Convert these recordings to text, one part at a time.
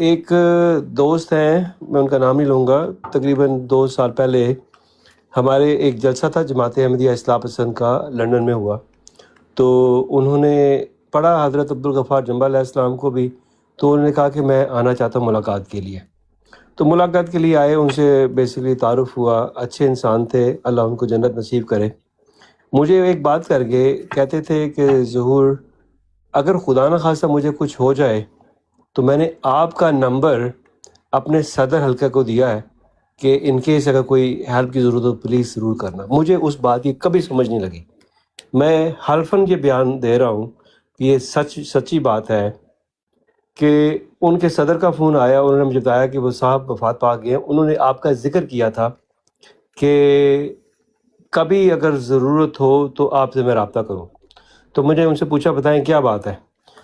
ایک دوست ہیں، میں ان کا نام نہیں لوں گا، تقریباً 2 سال پہلے ہمارے ایک جلسہ تھا جماعت احمدیہ اصلاح پسند کا، لنڈن میں ہوا. تو انہوں نے پڑھا حضرت عبدالغفار جنبہ علیہ السلام کو بھی، تو انہوں نے کہا کہ میں آنا چاہتا ہوں ملاقات کے لیے. تو ملاقات کے لیے آئے، ان سے بیسیکلی تعارف ہوا. اچھے انسان تھے، اللہ ان کو جنت نصیب کرے. مجھے ایک بات کر کے کہتے تھے کہ ظہور، اگر خدا نہ خواستہ مجھے کچھ ہو جائے تو میں نے آپ کا نمبر اپنے صدر حلقہ کو دیا ہے کہ ان کیس اگر کوئی ہیلپ کی ضرورت ہو پلیز ضرور کرنا. مجھے اس بات کی کبھی سمجھ نہیں لگی. میں حلفاً یہ بیان دے رہا ہوں کہ یہ سچی بات ہے کہ ان کے صدر کا فون آیا، انہوں نے مجھے بتایا کہ وہ صاحب وفات پا گئے ہیں. انہوں نے آپ کا ذکر کیا تھا کہ کبھی اگر ضرورت ہو تو آپ سے میں رابطہ کروں. تو مجھے ان سے پوچھا بتائیں کیا بات ہے.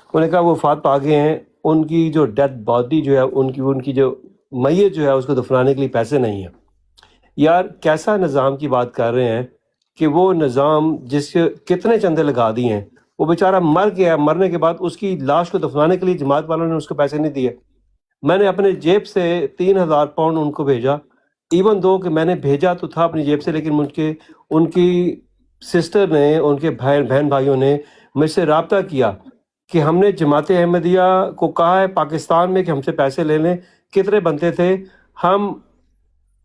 انہوں نے کہا وہ وفات پا گئے ہیں، ان کی جو ڈیڈ باڈی جو ہے، ان کی جو میت جو ہے اس کو دفنانے کے لیے پیسے نہیں ہیں. یار کیسا نظام کی بات کر رہے ہیں کہ وہ نظام جس کے کتنے چندے لگا دیے ہیں، وہ بیچارہ مر گیا، مرنے کے بعد اس کی لاش کو دفنانے کے لیے جماعت والوں نے اس کو پیسے نہیں دیے. میں نے اپنے جیب سے 3,000 پاؤنڈ ان کو بھیجا، ایون دو کہ میں نے بھیجا تو تھا اپنی جیب سے، لیکن ان کی سسٹر نے، ان کے بہن بھائیوں نے مجھ سے رابطہ کیا کہ ہم نے جماعت احمدیہ کو کہا ہے پاکستان میں کہ ہم سے پیسے لے لیں. کتنے بنتے تھے،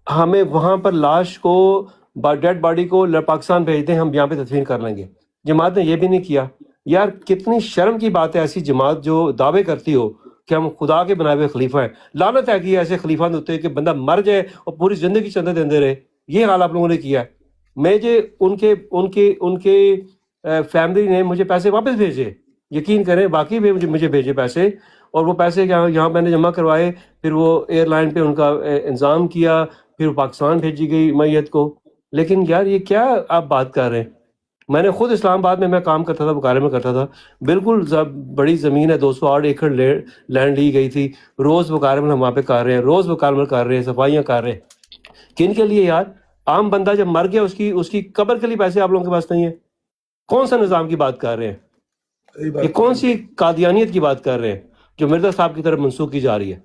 ہمیں وہاں پر لاش کو، ڈیڈ باڈی کو پاکستان بھیج دیں، ہم یہاں پہ تدفین کر لیں گے. جماعت نے یہ بھی نہیں کیا. یار کتنی شرم کی بات ہے ایسی جماعت جو دعوے کرتی ہو کہ ہم خدا کے بنائے ہوئے خلیفہ ہیں. لعنت ہے کہ ایسے خلیفہ ہوتے کہ بندہ مر جائے اور پوری زندگی چندے دیندے رہے. یہ حال آپ لوگوں نے کیا ہے. مجھے ان کے فیملی نے مجھے پیسے واپس بھیجے، یقین کریں باقی بھی مجھے بھیجے پیسے، اور وہ پیسے یہاں میں نے جمع کروائے. پھر وہ ایئر لائن پہ ان کا انتظام کیا، پھر وہ پاکستان بھیجی گئی میت کو. لیکن یار یہ کیا آپ بات کر رہے ہیں. میں نے خود اسلام آباد میں کام کرتا تھا، بکارے میں کرتا تھا، بالکل بڑی زمین ہے، 208 ایکڑ لینڈ لی گئی تھی. روز بکارے میں ہم وہاں پہ کر رہے ہیں، روز مکالمل کر رہے ہیں، صفائیاں کر رہے ہیں. کن کے لیے یار؟ عام بندہ جب مر گیا اس کی قبر کے لیے پیسے آپ لوگوں کے پاس نہیں ہیں. کون سا نظام کی بات کر رہے ہیں؟ یہ کون سی قادیانیت کی بات کر رہے ہیں جو مرزا صاحب کی طرف منسوخ کی جا رہی ہے؟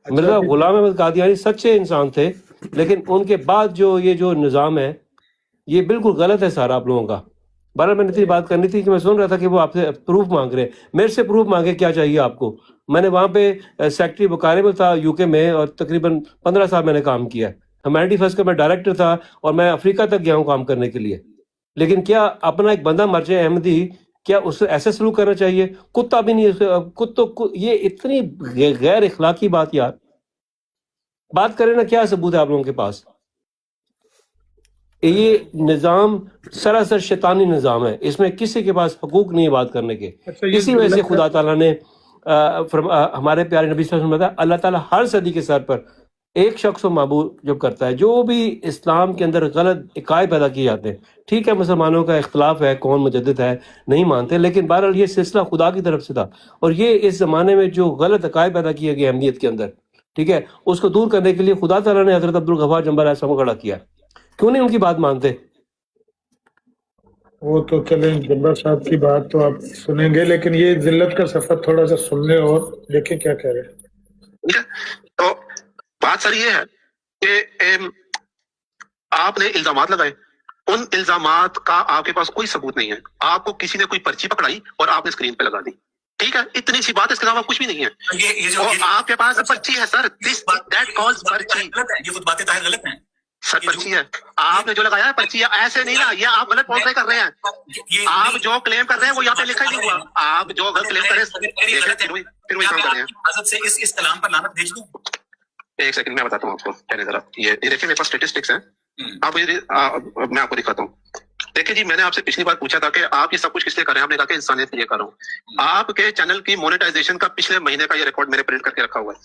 مرزا غلام احمد قادیانی سچے انسان تھے، لیکن ان کے بعد یہ جو نظام ہے یہ بالکل غلط ہے سارا آپ لوگوں کا. بہرحال میں نے اتنی بات کرنی تھی کہ میں سن رہا تھا کہ وہ آپ سے پروف مانگ رہے ہیں. میرے سے پروف مانگے، کیا چاہیے آپ کو؟ میں نے وہاں پہ سیکٹری بکارے میں تھا یو کے میں، اور تقریباً 15 سال میں نے کام کیا ہے. ہیومینٹی فرسٹ کا میں ڈائریکٹر تھا، اور میں افریقہ تک گیا ہوں کام کرنے کے لیے. لیکن کیا اپنا ایک بندہ مر جائے احمدی، کیا اس سے ایسے سلوک کرنا چاہیے؟ کتا بھی نہیں. یہ اتنی غیر اخلاقی بات. یار بات کریں نا، کیا ثبوت ہے آپ لوگوں کے پاس؟ یہ نظام سراسر شیطانی نظام ہے، اس میں کسی کے پاس حقوق نہیں ہے بات کرنے کے. اسی وجہ سے خدا تعالیٰ نے ہمارے پیارے نبی صلی اللہ علیہ وسلم نے بتایا، اللہ تعالیٰ ہر صدی کے سر پر ایک شخص کو معبود جب کرتا ہے، جو بھی اسلام کے اندر غلط عقائد پیدا کیے جاتے ہیں. ٹھیک ہے مسلمانوں کا اختلاف ہے، کون مجدد ہے نہیں مانتے، لیکن بہرحال یہ سلسلہ خدا کی طرف سے تھا. اور یہ اس زمانے میں جو غلط عقائد پیدا کیے گئے احمدیت کے اندر، ٹھیک ہے، اس کو دور کرنے کے لیے خدا تعالیٰ نے حضرت عبدالغفار جنبہ علیہ السلام کو کھڑا کیا. کیوں نہیں ان کی بات مانتے؟ وہ تو چلیں جنبہ صاحب کی بات تو آپ سنیں گے، لیکن یہ ذلت کا سفر تھوڑا سا سن لیں اور دیکھیں کیا کہہ رہے ہیں. تو بات سر یہ ہے کہ آپ نے الزامات لگائے، ان الزامات کا آپ کے پاس کوئی ثبوت نہیں ہے. آپ کو کسی نے کوئی پرچی پکڑائی اور آپ نے اسکرین پہ لگا دی. ٹھیک ہے، اتنی سی بات، اس کے علاوہ کچھ بھی نہیں ہے. اور آپ کے پاس پرچی ہے سر، پرچی، یہ خود باتیں طاہر غلط ہیں سر. پرچی ہے، آپ نے جو لگایا ہے پرچی ہے، ایسے نہیں نا، یہ آپ غلط پورٹری کر رہے ہیں. آپ جو کلیم کر رہے ہیں وہ یہاں پہ لکھا ہی نہیں ہوا. آپ جو غلط کلیم کر رہے ہیں پھر وہی کام کر رہے ہیں. حضرت سے اس کلام پر لعنت بھیج دوں. ایک سیکنڈ میں بتاتا ہوں آپ کو. پہلے ذرا یہ دیکھیں، میرے پاس اسٹیٹسٹکس ہیں، آپ میں آپ کو دکھاتا ہوں. دیکھیں جی، میں نے آپ سے پچھلی بار پوچھا تھا کہ آپ یہ سب کچھ کس لیے کر رہے ہیں. آپ نے کہا کہ انسانیت کے لیے کر رہا ہوں. آپ کے چینل کی مونیٹائزیشن کا پچھلے مہینے کا یہ ریکارڈ میرے پرنٹ کر کے رکھا ہوا ہے.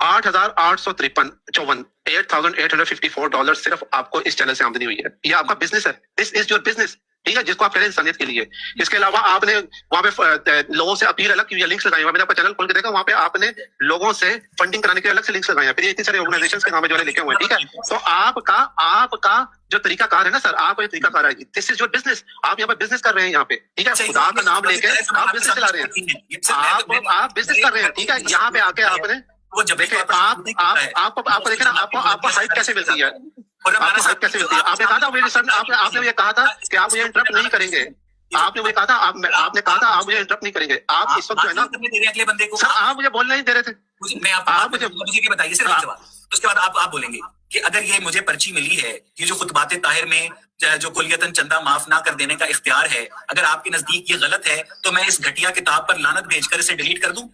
8,854 $8,854 صرف آپ کو اس چینل سے آمدنی ہوئی ہے. یہ آپ کا بزنس ہے، دس از یور بزنس. ٹھیک ہے، جس کو آپ کہہ رہے ہیں انسانیت کے لیے. اس کے علاوہ آپ نے وہاں پہ لوگوں سے اپیل الگ کی ہوئی ہے، لنکس لگائی ہوئی. میں نے آپ کا چینل کھول کے دیکھا، وہاں پہ آپ نے لوگوں سے فنڈنگ کرانے کے الگ سے لنکس لگائے ہیں. پھر یہ اتنی سارے آرگنائزیشنز کے نام جو ہے لکھے ہوئے ہیں. ٹھیک ہے، تو آپ کا جو طریقہ کار ہے نا سر، آپ کا طریقہ کار ہے، دس از یور بزنس. آپ یہاں پہ بزنس کر رہے ہیں یہاں پہ. ٹھیک ہے، خدا کا نام لے کے آپ بزنس چلا رہے ہیں، آپ بزنس کر رہے ہیں. ٹھیک ہے، یہاں پہ آ کے آپ نے वो जब देखिए आपको देखे ना, आपको हाइट कैसे मिलती है, आपको हाइट कैसे मिलती है। आपने कहा था मेरे सर, आपने मुझे कहा था कि आप मुझे इंटरप्ट नहीं करेंगे, आपने मुझे कहा था, आपने कहा था आप मुझे इंटरप्ट नहीं करेंगे। आप इस वक्त जो है ना दे रहे अगले बंदे को, सर, आप मुझे बोलने नहीं दे रहे थे। मैं आप मुझे ये बताइए सर, एक सवाल, उसके बाद आप बोलेंगे कि अगर ये मुझे पर्ची मिली है, ये जो खुतबात ताहिर में जो कुलियतन चंदा माफ ना कर देने का इख्तियार है, अगर आपके नजदीक ये गलत है तो मैं इस घटिया किताब पर लानत भेजकर इसे डिलीट कर दूं?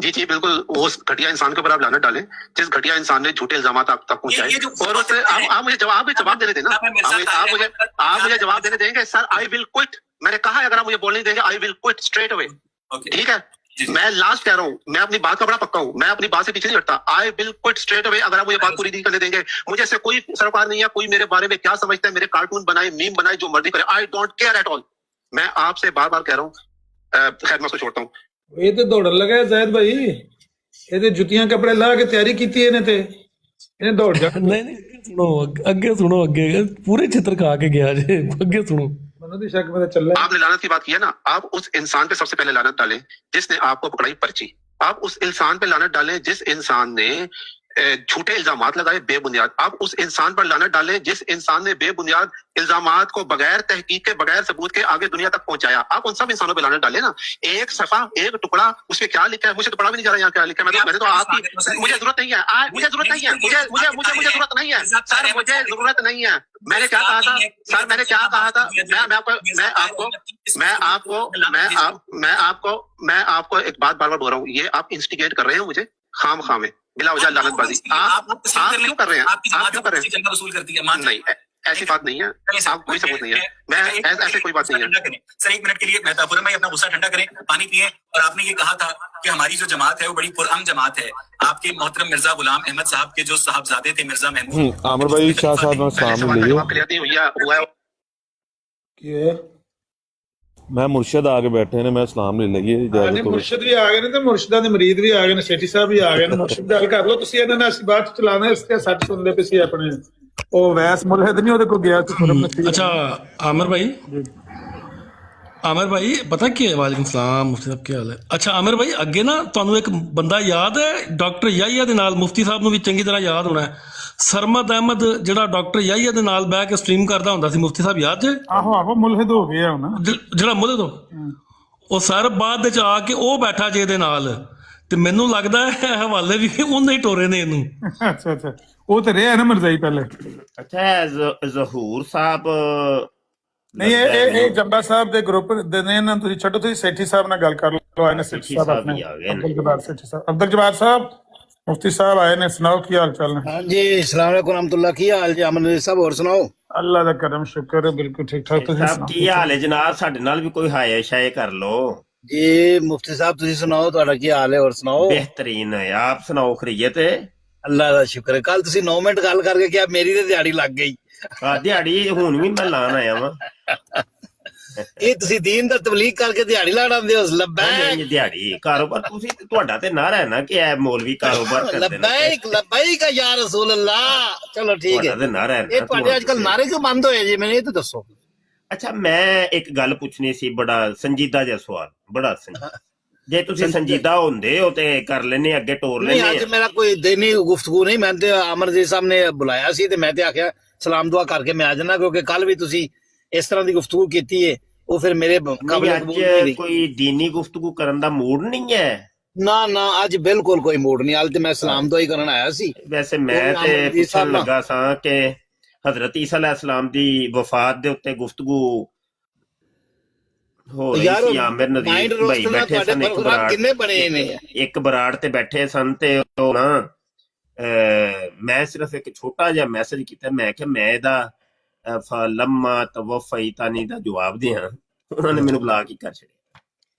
जी बिल्कुल, उस घटिया इंसान के ऊपर आप लानत डालें जिस घटिया इंसान ने झूठे इल्जाम आप तक पहुंचाए। और उससे आप मुझे जवाब देने देना, आप मुझे जवाब देने देंगे। सर आई विल क्विट, मैंने कहा है, अगर आप मुझे बोलने देंगे I will quit straight away. ठीक है, मैं लास्ट कह रहा हूँ, मैं अपनी बात का बड़ा पक्का हूँ, मैं अपनी बात से पीछे नहीं हटता। I will quit straight away, अगर आप मुझे बात पूरी नहीं करने देंगे। मुझे ऐसे कोई सरकार नहीं है, कोई मेरे बारे में क्या समझता है, मेरे कार्टून बनाए, मीम बनाए, जो मर्जी करे, I don't care at all. मैं आपसे बार बार कह रहा हूँ, खैर मैं उसको छोड़ता हूँ। ये तो दौड़ लगा जायद भाई, ये जुतियां कपड़े ला के तैयारी की थी इन्हें दौड़ जा। नहीं सुनो अगे पूरे चित्र खा के गया जे, अगे सुनो। शक में चल रहा है। आपने लानत की बात की है ना, आप उस इंसान पे सबसे पहले लानत डालें जिसने आपको पकड़ाई पर्ची। आप उस इंसान पे लानत डालें जिस इंसान ने झूठे इल्जामात लगाए बेबुनियाद। आप उस इंसान पर लानत डालें जिस इंसान ने बेबुनियाद इल्जामात को बगैर तहकीक के, बगैर सबूत के आगे दुनिया तक पहुंचाया। आप उन सब इंसानों पे लानत डालें ना। एक सफा, एक टुकड़ा, उसमें क्या लिखा है मुझे तो पढ़ा भी नहीं जा रहा, यहाँ क्या लिखा है। मैंने तो आपकी, मुझे जरूरत नहीं है, मुझे जरूरत नहीं है, मुझे जरूरत नहीं है सर, मुझे जरूरत नहीं है। मैंने क्या कहा था सर, मैंने क्या कहा था, मैं आपको एक बात बार बार बोल रहा हूँ, ये आप इंस्टिगेट कर रहे हैं मुझे खाम में, बिला वजह लानतबाजी। आप क्यों कर रहे हैं, आप क्यों कर रहे हैं? वसूल करती है, नहीं, ऐसी बात नहीं है, आप कोई सबूत नहीं है, मैं ऐसे कोई बात नहीं है। सर 1 मिनट के लिए मेहतापुर में अपना गुस्सा ठंडा करें, पानी पिए। और आपने ये कहा था कि हमारी जो जमात है वो बड़ी पुरअमन जमात है। आपके मोहतरम मिर्जा गुलाम अहमद साहब के जो साहबजादे थे मिर्जा महमूद, आमिर भाई शाह साहब ने सलाम लिए। मैं मुर्शद आके बैठे ने, मैं सलाम ले लगी। मुर्शद भी आ गए ने, मुर्शदा ਦੇ ਮਰੀਦ ਵੀ ਆ ਗਏ ਨੇ, ਸੇਠੀ ਸਾਹਿਬ ਵੀ ਆ ਗਏ ਨੇ। ਮੁਰਸ਼ਦ ਗੱਲ ਕਰ ਲਓ ਤੁਸੀਂ, ਇਹਨਾਂ ਨਾਲ ਅਸੀਂ ਬਾਤ ਚਲਾਣਾ, ਇਸ ਤੇ ਸੱਚ ਸੁਣਦੇ ਪਏ ਸੀ ਆਪਣੇ। ਉਹ ਵੈਸ ਮੁਲਹਿਦ ਨਹੀਂ ਉਹਦੇ ਕੋਲ ਗਿਆ ਸੀ। अच्छा आमिर भाई पता की है, वालेकुम सलाम मुफ्ती साहब, क्या हाल है? अच्छा आमिर भाई, अगे ना ਤੁਹਾਨੂੰ एक बंदा याद है डॉक्टर याहिया ਦੇ ਨਾਲ, मुफ्ती साहब ਨੂੰ ਵੀ ਚੰਗੀ ਤਰ੍ਹਾਂ ਯਾਦ ਹੋਣਾ, ਸਰਮਦ ਅਹਿਮਦ ਜਿਹੜਾ ਡਾਕਟਰ ਯਾਹਿਆ ਦੇ ਨਾਲ ਬਹਿ ਕੇ ਸਟ੍ਰੀਮ ਕਰਦਾ ਹੁੰਦਾ ਸੀ, ਮੁਫਤੀ ਸਾਹਿਬ ਯਾਦ ਜੇ? ਆਹੋ ਮੁਲਹਿਦ ਹੋ ਗਿਆ ਹੁਣ, ਜਿਹੜਾ ਮੁਲਹਿਦ ਉਹ ਸਰ ਬਾਅਦ ਵਿੱਚ ਆ ਕੇ ਉਹ ਬੈਠਾ ਜੇ ਇਹਦੇ ਨਾਲ, ਤੇ ਮੈਨੂੰ ਲੱਗਦਾ ਹੈ ਹਵਾਲੇ ਵੀ ਉਹਨੇ ਹੀ ਟੋਰੇ ਨੇ ਇਹਨੂੰ। ਅੱਛਾ ਉਹ ਤੇ ਰਿਹਾ ਨਾ ਮਰਜ਼ਾਈ ਪਹਿਲੇ। ਅੱਛਾ ਜ਼ਹੂਰ ਸਾਹਿਬ ਨਹੀਂ, ਇਹ ਜੰਬਾ ਸਾਹਿਬ ਦੇ ਗਰੁੱਪ ਦੇ ਨੇ ਨਾ, ਤੁਸੀਂ ਛੱਡੋ, ਤੁਸੀਂ ਸੇਠੀ ਸਾਹਿਬ ਨਾਲ ਗੱਲ ਕਰ ਲਓ। ਆਏ ਨੇ ਸੇਠੀ ਸਾਹਿਬ ਆਪਣੇ, ਅਬਦੁਲ ਜਬਾਰ ਸੇਠੀ ਸਾਹਿਬ, ਅਬਦੁਲ ਜਬਾਰ ਸਾਹਿਬ मुफ्ती साहब आए ने, सुनाओ की हाल चाल है? हाँ जी, अस्सलाम वालेकुम रहमतुल्लाह, की हाल जी अमन साहब, और सुनाओ? अल्लाह दा करम शुक्र है, बिल्कुल ठीक ठाक। तुसीं सुनाओ की हाल है जनाब? साडे नाल भी कोई हाय शाय कर लो जी। मुफ्ती साहब तुसीं सुनाओ, तुहाडा की हाल है, और सुनाओ? बेहतरीन है, आप सुनाओ? खैरियत है? अल्लाह दा शुक्र है। कल तुसीं 9 मिनट गल करके क्या मेरी ते दिहाड़ी लग गई? दिहाड़ी हुण भी मैं लान आया वां। ਇਹ ਤੁਸੀਂ ਦੀਨ ਦਾ ਤਬਲੀਗ ਕਰਕੇ ਦਿਹਾੜੀ ਲਾੜਾਂਦੇ ਹੋ? ਲਬੈਕ ਦਿਹਾੜੀ ਕਾਰੋਬਾਰ ਤੁਸੀਂ, ਤੁਹਾਡਾ ਤੇ ਨਾਰਾ ਹੈ ਨਾ ਕਿ ਇਹ ਮੌਲਵੀ ਕਾਰੋਬਾਰ ਕਰਦੇ ਨੇ। ਲਬੈਕ ਯਾ ਰਸੂਲ ਅੱਲਾਹ। ਚਲੋ ਠੀਕ ਹੈ, ਤੁਹਾਡਾ ਤੇ ਨਾਰਾ ਹੈ। ਇਹ ਤੁਹਾਡੇ ਅੱਜਕੱਲ ਨਾਰੇ ਕਿਉਂ ਬੰਦ ਹੋਏ ਜੀ, ਮੈਨੂੰ ਇਹ ਤਾਂ ਦੱਸੋ। ਅੱਛਾ ਮੈਂ ਇੱਕ ਗੱਲ ਪੁੱਛਣੀ ਸੀ, ਬੜਾ ਸੰਜੀਦਾ ਜਿਹਾ ਸਵਾਲ, ਬੜਾ ਸੰਜੀਦਾ। ਜੇ ਤੁਸੀਂ ਸੰਜੀਦਾ ਹੁੰਦੇ ਹੋ ਤੇ ਕਰ ਲੈਨੇ, ਅੱਗੇ ਟੋਰ ਲੈਨੇ। ਨਹੀਂ, ਅੱਜ ਮੇਰਾ ਕੋਈ ਦਿਨੀ ਗੁਫ਼ਤਗੂ ਨਹੀਂ, ਮੈਂ ਤੇ ਅਮਰ ਜੀ ਸਾਹਿਬ ਨੇ ਬੁਲਾਇਆ ਸੀ ਤੇ ਮੈਂ ਤੇ ਆਖਿਆ ਸਲਾਮ ਦੁਆ ਕਰਕੇ ਮੈਂ ਆ ਜਾਣਾ, ਕਿਉਂਕਿ ਕੱਲ ਵੀ ਤੁਸੀਂ ਇਸ ਤਰ੍ਹਾਂ ਦੀ ਗੁਫ਼ਤਗੂ ਕੀਤੀ ਹੈ, ਉਹ ਫਿਰ ਮੇਰੇ ਅੱਜ ਕੋਈ ਦੀਨੀ ਗੁਫ਼ਤਗੂ ਕਰਨ ਦਾ ਮੂਡ ਨਹੀਂ ਹੈ। ਨਾ ਅੱਜ ਬਿਲਕੁਲ ਕੋਈ ਮੂਡ ਨਹੀਂ, ਅੱਜ ਤੇ ਮੈਂ ਸਲਾਮ ਦੁਆ ਹੀ ਕਰਨ ਆਇਆ ਸੀ। ਵੈਸੇ ਮੈਂ ਤੇ ਪੁੱਛਣ ਲੱਗਾ ਸਾਂ ਕਿ ਹਜ਼ਰਤ ਈਸਾ ਅਲੈਹਿਸਲਾਮ ਦੀ ਵਫਾਤ ਦੇ ਉੱਤੇ ਗੁਫ਼ਤਗੂ ਹੋ ਰਹੀ ਸੀ। ਆਮਿਰ ਨਜ਼ੀਰ ਭਾਈ ਬੈਠੇ ਸਨ, ਕਿੰਨੇ ਬਣੇ ਨੇ, ਇੱਕ ਬਰਾੜ ਤੇ ਬੈਠੇ ਸਨ, ਤੇ ਉਹ ਨਾ ਮੈਂ ਸਿਰਫ ਇੱਕ ਛੋਟਾ ਜਿਹਾ ਮੈਸੇਜ ਕੀਤਾ। ਮੈਂ ਕਿਹਾ ਮੈਂ ਇਹਦਾ ਲੰਮਾ ਤਵਫੈਤਾਨੀ ਦਾ ਜਵਾਬ ਦਿਆਂ, ਉਹਨਾਂ ਨੇ ਮੈਨੂੰ ਬੁਲਾ ਕੇ ਕਰ ਛੱਡਿਆ।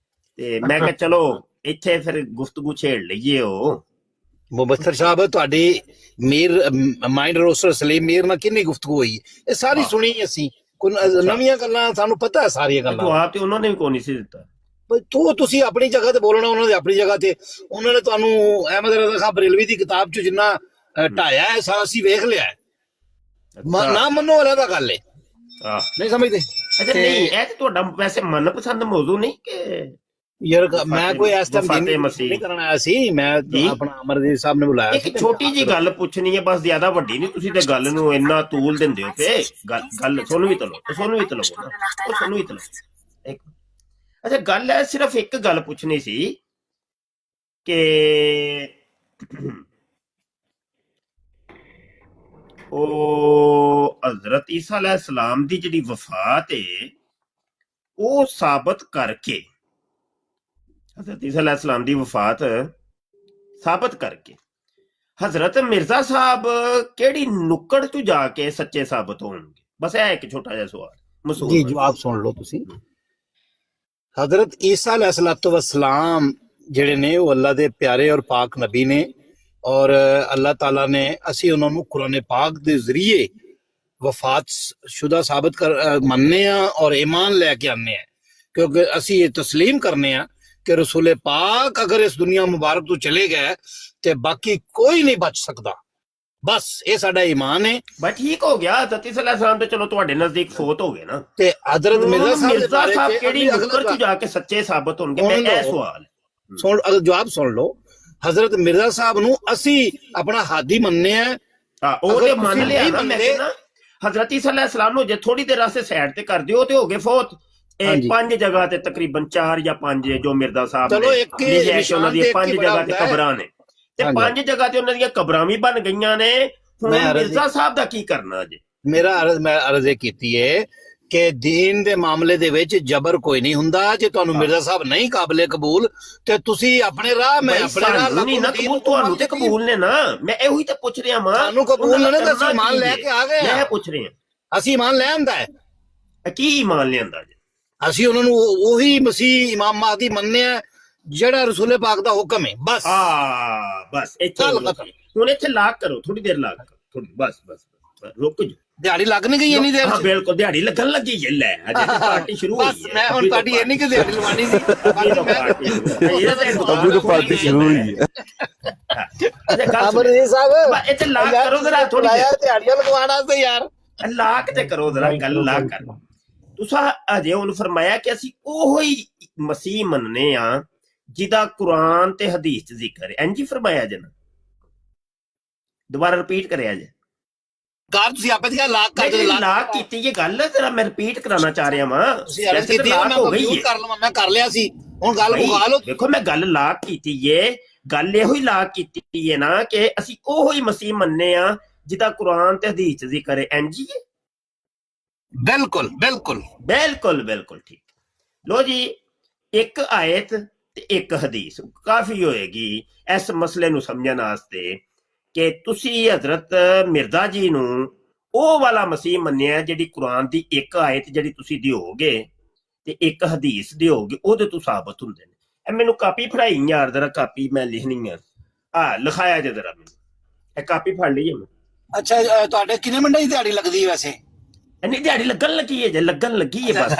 ਤੇ ਮੈਂ ਕਿਹਾ ਚਲੋ ਇੱਥੇ ਫਿਰ ਗੁਫ਼ਤਗੂ ਛੇੜ ਲਈਏ। ਉਹ ਮੁਬੱਸਰ ਸਾਹਿਬ, ਤੁਹਾਡੀ ਮੀਰ ਮਾਈਂਡ ਰੋਸਟਰ ਸਲੀਮ ਮੀਰ ਨਾਲ ਕਿੰਨੀ ਗੁਫ਼ਤਗੂ ਹੋਈ, ਇਹ ਸਾਰੀ ਸੁਣੀ ਅਸੀਂ, ਕੋਈ ਨਵੀਆਂ ਗੱਲਾਂ ਸਾਨੂੰ ਪਤਾ ਹੈ ਸਾਰੀਆਂ ਗੱਲਾਂ। ਜਵਾਬ ਤੇ ਉਹਨਾਂ ਨੇ ਵੀ ਕੋਈ ਨਹੀਂ ਸੀ ਦਿੱਤਾ। ਤੁਸੀਂ ਆਪਣੀ ਜਗ੍ਹਾ ਤੇ ਬੋਲਣਾ, ਉਹਨਾਂ ਦੀ ਆਪਣੀ ਜਗ੍ਹਾ ਤੇ। ਉਹਨਾਂ ਨੇ ਤੁਹਾਨੂੰ ਅਹਿਮਦ ਰਜ਼ਾ ਖਾਨ ਬਰੇਲਵੀ ਦੀ ਕਿਤਾਬ ਚ ਜਿੰਨਾ ਢਾਇਆ ਹੈ ਸਾਰਾ ਅਸੀਂ ਵੇਖ ਲਿਆ ਹੈ। ਨਾ ਮੰਨੋ ਅਲੱਗ ਗੱਲ ਹੈ, ਨਹੀਂ ਸਮਝਦੇ? ਅੱਛਾ ਨਹੀਂ, ਇਹ ਤੇ ਤੁਹਾਡਾ ਵੈਸੇ ਮਨਪਸੰਦ ਮੌਜੂ ਨਹੀਂ ਕਿ ਯਾਰ ਮੈਂ ਕੋਈ ਇਸ ਟਾਈਮ ਵਫਾਤੇ ਦਿਨ ਮਸੀਹ। ਨਹੀਂ ਕਰਨ ਆਇਆ ਸੀ, ਮੈਂ ਜੀ। ਆਪਣਾ ਅਮਰਜੀਤ ਸਾਹਿਬ ਨੇ ਬੁਲਾਇਆ ਸੀ ਇੱਕ ਛੋਟੀ ਜੀ ਗੱਲ ਪੁੱਛਣੀ ਹੈ, ਬਸ ਜ਼ਿਆਦਾ ਵੱਡੀ ਨਹੀਂ। ਤੁਸੀਂ ਤੇ ਗੱਲ ਨੂੰ ਇੰਨਾ ਤੂਲ ਦਿੰਦੇ ਹੋ ਤੇ ਗੱਲ ਸੁਣ ਵੀ ਤਲੋ, ਸੁਣ ਵੀ ਤਲੋ ਨਾ, ਉਹ ਸੁਣ ਵੀ ਤਲੋ। ਇੱਕ ਅੱਛਾ ਗੱਲ ਹੈ, ਸਿਰਫ ਇੱਕ ਗੱਲ ਪੁੱਛਣੀ ਸੀ ਕਿ ਉਹ ਹਜ਼ਰਤ ਈਸਾ अलैहिस्सलाम ਦੀ ਜਿਹੜੀ ਵਫਾਤ ਹੈ ਉਹ ਸਾਬਤ ਕਰਕੇ, हजरत ईसा अलैहिस्सलाम ਦੀ ਵਫਾਤ ਸਾਬਤ ਕਰਕੇ ਹਜ਼ਰਤ ਮਿਰਜ਼ਾ ਸਾਹਿਬ ਕਿਹੜੀ ਨੁੱਕੜ ਤੋਂ ਜਾ ਕੇ ਸੱਚੇ ਸਾਬਤ ਹੋਣਗੇ? ਬਸ ਇਹ ਇੱਕ ਛੋਟਾ ਜਿਹਾ ਸਵਾਲ ਮਸੂਲ ਜੀ, ਜਵਾਬ ਸੁਣ ਲਓ ਤੁਸੀਂ। ਹਜ਼ਰਤ ਈਸਾ अलैहिस्सलाम ਜਿਹੜੇ ਨੇ ਉਹ ਅੱਲਾ ਦੇ ਪਿਆਰੇ ਔਰ ਪਾਕ ਨਬੀ ਨੇ, ਔਰ ਅੱਲਾਹ ਤਾਲਾ ਨੇ ਅਸੀਂ ਉਹਨਾਂ ਨੂੰ ਕੁਰਾਨ ਪਾਕ ਦੇ ਜ਼ਰੀਏ ਵਫਾਤ ਸ਼ੁਦਾ ਸਾਬਤ ਕਰ ਮੰਨਨੇ ਆ ਔਰ ਈਮਾਨ ਲੈ ਕੇ ਆਨੇ ਆ, ਕਿਉਂਕਿ ਅਸੀਂ ਇਹ ਤਸਲੀਮ ਕਰਨੇ ਆ ਕਿ ਰਸੂਲ ਪਾਕ ਅਗਰ ਇਸ ਦੁਨੀਆ ਮੁਬਾਰਕ ਤੋਂ ਚਲੇ ਗਏ ਤੇ ਬਾਕੀ ਕੋਈ ਨਹੀਂ ਬਚ ਸਕਦਾ। ਬਸ ਇਹ ਸਾਡਾ ਈਮਾਨ ਹੈ। ਬਸ ਠੀਕ ਹੋ ਗਿਆ। ਹਜ਼ਰਤ ਈਸਾ अलैहिस्सलाम ਤੇ ਚਲੋ ਤੁਹਾਡੇ ਨਜ਼ਦੀਕ ਫੌਤ ਹੋ ਗਏ ਨਾ, ਤੇ ਹਜ਼ਰਤ ਮਿਰਜ਼ਾ ਸਾਹਿਬ ਕਿਹੜੀ ਨੁੱਕੜ ਤੋਂ ਜਾ ਕੇ ਸੱਚੇ ਸਾਬਤ ਹੋਣਗੇ? ਮੈਂ ਇਹ ਸਵਾਲ ਸੁਣ, ਅਗਰ ਜਵਾਬ ਸੁਣ ਲਓ। ਹਜ਼ਰਤ ਮਿਰਜ਼ਾ ਸਾਹਿਬ ਨੂੰ ਅਸੀਂ ਆਪਣਾ ਹਾਦੀ ਮੰਨਨੇ ਆ। ਉਹ ਤੇ ਮੰਨ ਲਿਆ ਨਾ ਮੈਂ ਨਾ। ਹਜ਼ਰਤ ਈਸਾ अलैहिस्सलाम ਨੂੰ ਜੇ ਥੋੜੀ ਦੇਰ ਵਾਸਤੇ ਸਾਈਡ ਤੇ ਕਰ ਦਿਓ ਤੇ ਹੋ ਗਏ ਫੌਤ। ਇਹ 5 ਜਗ੍ਹਾ ਤੇ ਤਕਰੀਬਨ 4 ਜਾਂ 5 ਜੋ ਮਿਰਜ਼ਾ ਸਾਹਿਬ ਚਲੋ ਨੇ ਇੱਕ ਲਿਖਿਆ ਕਿ ਉਹਨਾਂ ਦੀ ਨਿਸ਼ਾਨ 5 ਜਗ੍ਹਾ ਤੇ ਕਬਰਾਂ ਨੇ, ਤੇ 5 ਜਗ੍ਹਾ ਤੇ ਉਹਨਾਂ ਦੀਆਂ ਕਬਰਾਂ ਵੀ ਬਣ ਗਈਆਂ ਨੇ। ਹੁਣ ਮਿਰਜ਼ਾ ਸਾਹਿਬ ਦਾ ਕੀ ਕਰਨਾ ਜੇ? ਮੈਂ ਅਰਜ਼ ਇਹ ਕੀਤੀ ਹੈ ਕਿ ਦੀਨ ਦੇ ਮਾਮਲੇ ਦੇ ਵਿੱਚ ਜਬਰ ਕੋਈ ਨਹੀਂ ਹੁੰਦਾ। ਜੇ ਤੁਹਾਨੂੰ ਮਿਰਜ਼ਾ ਸਾਹਿਬ ਨਹੀਂ ਕਾਬਲੇ ਕਬੂਲ ਤੇ ਤੁਸੀਂ ਆਪਣੇ ਰਾਹ, ਮੈਂ ਆਪਣੇ ਰਾਹ ਨਹੀਂ ਨਾ ਕਬੂਲ, ਤੁਹਾਨੂੰ ਤੇ ਕਬੂਲ ਨੇ ਨਾ। ਮੈਂ ਇਹੋ ਹੀ ਤਾਂ ਪੁੱਛ ਰਿਹਾ ਮਾਂ, ਤੁਹਾਨੂੰ ਕਬੂਲ ਨੇ ਤਾਂ ਅਸੀਂ ਇਮਾਨ ਲੈ ਕੇ ਆ ਗਏ। ਮੈਂ ਪੁੱਛ ਰਿਹਾ ਅਸੀਂ ਇਮਾਨ ਲੈ ਆਂਦਾ ਹੈ। ਕੀ ਇਮਾਨ ਲਿਆਂਦਾ ਜੇ? ਅਸੀਂ ਉਹਨਾਂ ਨੂੰ ਉਹੀ ਮਸੀਹ ਇਮਾਮ ਮਹਦੀ ਮੰਨਨੇ ਆ ਜਿਹੜਾ ਰਸੂਲ ਪਾਕ ਦਾ ਹੁਕਮ ਹੈ। ਬਸ ਬਸ ਇੱਥੇ ਹੁਣ ਇੱਥੇ ਲਾਕ ਕਰੋ, ਥੋੜੀ ਦੇਰ ਲਾਕ ਕਰੋ, ਥੋੜੀ ਬਸ ਰੁਕ ਜਾ। ਦਿਹਾੜੀ ਲੱਗ ਨਹੀਂ ਗਈ ਇੰਨੀ ਦੇਰ? ਹਾਂ ਬਿਲਕੁਲ, ਦਿਹਾੜੀ ਲੱਗਣ ਲੱਗੀ ਹੈ। ਲੈ ਅਜੇ ਤਾਂ ਪਾਰਟੀ ਸ਼ੁਰੂ ਹੋਈ ਹੈ। ਮੈਂ ਹੁਣ ਤੁਹਾਡੀ ਇਹ ਨਹੀਂ ਕਿ ਦਿਹਾੜੀ ਲਵਾਣੀ ਸੀ, ਅਭੀ ਤਾਂ ਪਾਰਟੀ ਸ਼ੁਰੂ ਹੋਈ ਹੈ। ਅਮਰਜੀਤ ਸਾਹਿਬ ਇੱਥੇ ਲਾਕ ਕਰੋ ਜ਼ਰਾ, ਥੋੜੀ ਦੇਰ ਦਿਹਾੜੀਆਂ ਲਗਵਾਉਣਾ ਤੇ ਯਾਰ ਲਾਕ ਤੇ ਕਰੋ ਜ਼ਰਾ, ਗੱਲ ਲਾਕ ਕਰ। ਤੁਸੀਂ ਅਜੇ ਉਹਨੂੰ ਫਰਮਾਇਆ ਕਿ ਅਸੀਂ ਉਹੋ ਹੀ ਮਸੀਹ ਮੰਨਨੇ ਆ ਜਿਹਦਾ ਕੁਰਾਨ ਤੇ ਹਦੀਸ ਚ ਜ਼ਿਕਰ ਹੈ। ਇੰਜ ਹੀ ਫਰਮਾਇਆ ਜੇ ਨਾ, ਦੁਬਾਰਾ ਰਿਪੀਟ ਕਰਿਆ ਜੇ। ਕਾਰ ਤੁਸੀਂ ਆਪੇ ਦੀ ਲਾਕ ਕਰ ਦਿਓ। ਲਾਕ ਕੀਤੀ ਇਹ ਗੱਲ ਤੇਰਾ ਮੈਂ ਰਿਪੀਟ ਕਰਾਉਣਾ ਚਾਹ ਰਿਹਾ ਵਾਂ। ਤੁਸੀਂ ਅਰਜ਼ ਕੀਤੀ ਮੈਂ ਕੰਪਿਊਟਰ ਕਰ ਲਵਾਂ, ਮੈਂ ਕਰ ਲਿਆ ਸੀ। ਹੁਣ ਗੱਲ ਮੁਕਾ ਲਓ। ਦੇਖੋ ਮੈਂ ਗੱਲ ਲਾਕ ਕੀਤੀ ਏ, ਗੱਲ ਇਹੋ ਹੀ ਲਾਕ ਕੀਤੀ ਏ ਨਾ ਕਿ ਅਸੀਂ ਉਹੋ ਹੀ ਮਸੀਹ ਮੰਨਨੇ ਆ ਜਿਹਦਾ ਕੁਰਾਨ ਤੇ ਹਦੀਸ ਚ ਜ਼ਿਕਰ ਹੈ। ਇੰਜ ਹੀ ਹੈ। ਬਿਲਕੁਲ ਬਿਲਕੁਲ ਬਿਲਕੁਲ ਬਿਲਕੁਲ ਠੀਕ। ਲੋ ਜੀ, ਇੱਕ ਆਇਤ ਤੇ ਇੱਕ ਹਦੀਸ ਕਾਫੀ ਹੋਏਗੀ ਇਸ ਮਸਲੇ ਨੂੰ ਸਮਝਣ ਵਾਸਤੇ ਕਿ ਤੁਸੀਂ ਹਜ਼ਰਤ ਮਿਰਜ਼ਾ ਜੀ ਨੂੰ ਉਹ ਵਾਲਾ ਮਸੀਹ ਮੰਨਿਆ ਜਿਹੜੀ ਕੁਰਾਨ ਦੀ ਇੱਕ ਆਇਤ ਜਿਹੜੀ ਤੁਸੀਂ ਦਿਓਗੇ ਤੇ ਇੱਕ ਹਦੀਸ ਦਿਓਗੇ, ਉਹਦੇ ਤੋਂ ਸਾਬਤ ਹੁੰਦੇ ਨੇ। ਇਹ ਮੈਨੂੰ ਕਾਪੀ ਫੜਾਈ ਯਾਰ, ਜਰਾ ਕਾਪੀ ਮੈਂ ਲਿਖਣੀ ਆ ਲਿਖਾਇਆ ਜੇ ਜਰਾ ਮੈਨੂੰ। ਇਹ ਕਾਪੀ ਫੜ ਲਈਏ ਮੈਂ। ਅੱਛਾ, ਤੁਹਾਡੇ ਕਿੰਨੇ ਮਿੰਟਾਂ ਦੀ ਦਿਹਾੜੀ ਲੱਗਦੀ ਹੈ ਵੈਸੇ? ਨਹੀਂ ਦਿਹਾੜੀ ਲੱਗਣ ਲੱਗੀ ਹੈ ਜੇ, ਲੱਗਣ ਲੱਗੀ ਹੈ ਬਸ।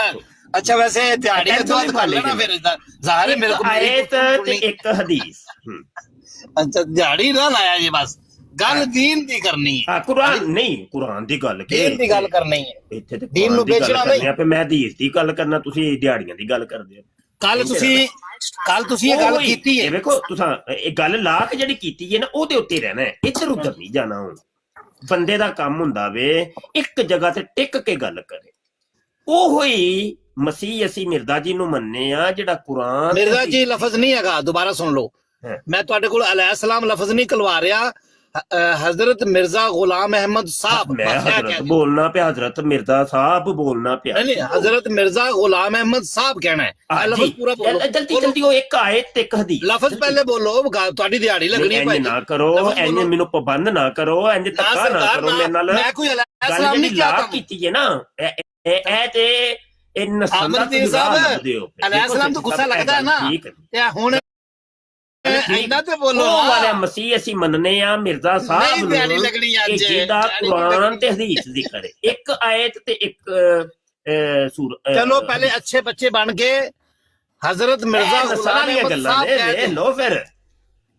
ਅੱਛਾ, ਵੈਸੇ ਦਿਹਾੜੀ ਤੋਂ ਕਰ ਲੈਣਾ ਫਿਰ ਜ਼ਾਹਿਰ ਹੈ ਮੇਰੇ ਕੋਲ ਆਇਤ ਤੇ ਇੱਕ ਹਦੀਸ। ਅੱਛਾ, ਦਿਹਾੜੀ ਨਾ ਲਾਇਆ ਜੀ, ਬਸ ਗੱਲ ਦੀਨ ਦੀ ਕਰਨੀ ਹੈ। ਹਾਂ, ਕੁਰਾਨ ਨਹੀਂ, ਕੁਰਾਨ ਦੀ ਗੱਲ ਦੀਨ ਦੀ ਗੱਲ ਕਰਨੀ ਹੈ। ਇੱਥੇ ਤੇ ਦੀਨ ਨੂੰ ਵੇਚਣਾ ਨਹੀਂ। ਆਪੇ ਮੈਂ ਹਦੀਸ ਦੀ ਗੱਲ ਕਰਨਾ, ਤੁਸੀਂ ਦਿਹਾੜੀਆਂ ਦੀ ਗੱਲ ਕਰਦੇ ਹੋ। ਕੱਲ ਤੁਸੀਂ ਇਹ ਗੱਲ ਕੀਤੀ ਹੈ। ਵੇਖੋ ਤੁਸੀਂ ਇਹ ਗੱਲ ਲਾ ਕੇ ਜਿਹੜੀ ਕੀਤੀ ਹੈ ਨਾ, ਉਹਦੇ ਉੱਤੇ ਰਹਿਣਾ ਹੈ, ਇੱਧਰ ਉੱਧਰ ਨਹੀਂ ਜਾਣਾ। ਹੁਣ ਬੰਦੇ ਦਾ ਕੰਮ ਹੁੰਦਾ ਵੇ ਇੱਕ ਜਗ੍ਹਾ ਤੇ ਟਿਕ ਕੇ ਗੱਲ ਕਰੇ। ਉਹ ਹੀ ਮਸੀਹ ਅਸੀਂ ਮਿਰਜ਼ਾ ਜੀ ਨੂੰ ਮੰਨਨੇ ਆ ਜਿਹੜਾ ਕੁਰਾਨ। ਮਿਰਜ਼ਾ ਜੀ ਲਫ਼ਜ਼ ਨਹੀਂ ਹੈਗਾ, ਦੁਬਾਰਾ ਸੁਣ ਲਓ। ਮੈਂ ਤੁਹਾਡੇ ਕੋਲ अलैहिस्सलाम ਲਫ਼ਜ਼ ਨਹੀਂ ਕਲਵਾ ਰਿਹਾ। हजरत मिर्जा गुलाम अहमद साहब, मैं हजरत बोलना पे, हजरत मिर्जा साहब बोलना पे। नहीं, हजरत मिर्जा गुलाम अहमद साहब कहना है। लफ्ज पूरा बोलो, जल्दी जल्दी वो एक आयत ते एक हदीस। लफ्ज पहले बोलो, ਤੁਹਾਡੀ ਦਿਹਾੜੀ ਲੱਗਣੀ ਭਾਈ। ना करो एने मेनू पाबंद ना करो, एने धक्का ना करो मेरे नाल। मैं कोई अलैहिस्सलाम नहीं कहता कीती है ना, ए ते इन नस्ल दा साहब अलैहिस्सलाम तो गुस्सा लगदा है ना। ते हुन ਇਹਨਾਂ ਤੇ ਬੋਲੋ ਵਾਲੇ ਮਸੀਹ ਅਸੀਂ ਮੰਨਨੇ ਆ ਮਿਰਜ਼ਾ ਸਾਹਿਬ ਨੂੰ ਜਿਹਦਾ ਕੁਰਾਨ ਤੇ ਹਦੀਸ ਜ਼ਿਕਰ ਹੈ। ਇੱਕ ਆਇਤ ਤੇ ਇੱਕ ਸੂਰਤ। ਚਲੋ ਪਹਿਲੇ ਅੱਛੇ ਬੱਚੇ ਬਣ ਕੇ ਹਜ਼ਰਤ ਮਿਰਜ਼ਾ ਸਾਰੀਆਂ ਗੱਲਾਂ ਨੇ ਵੇਖ ਲੋ, ਫਿਰ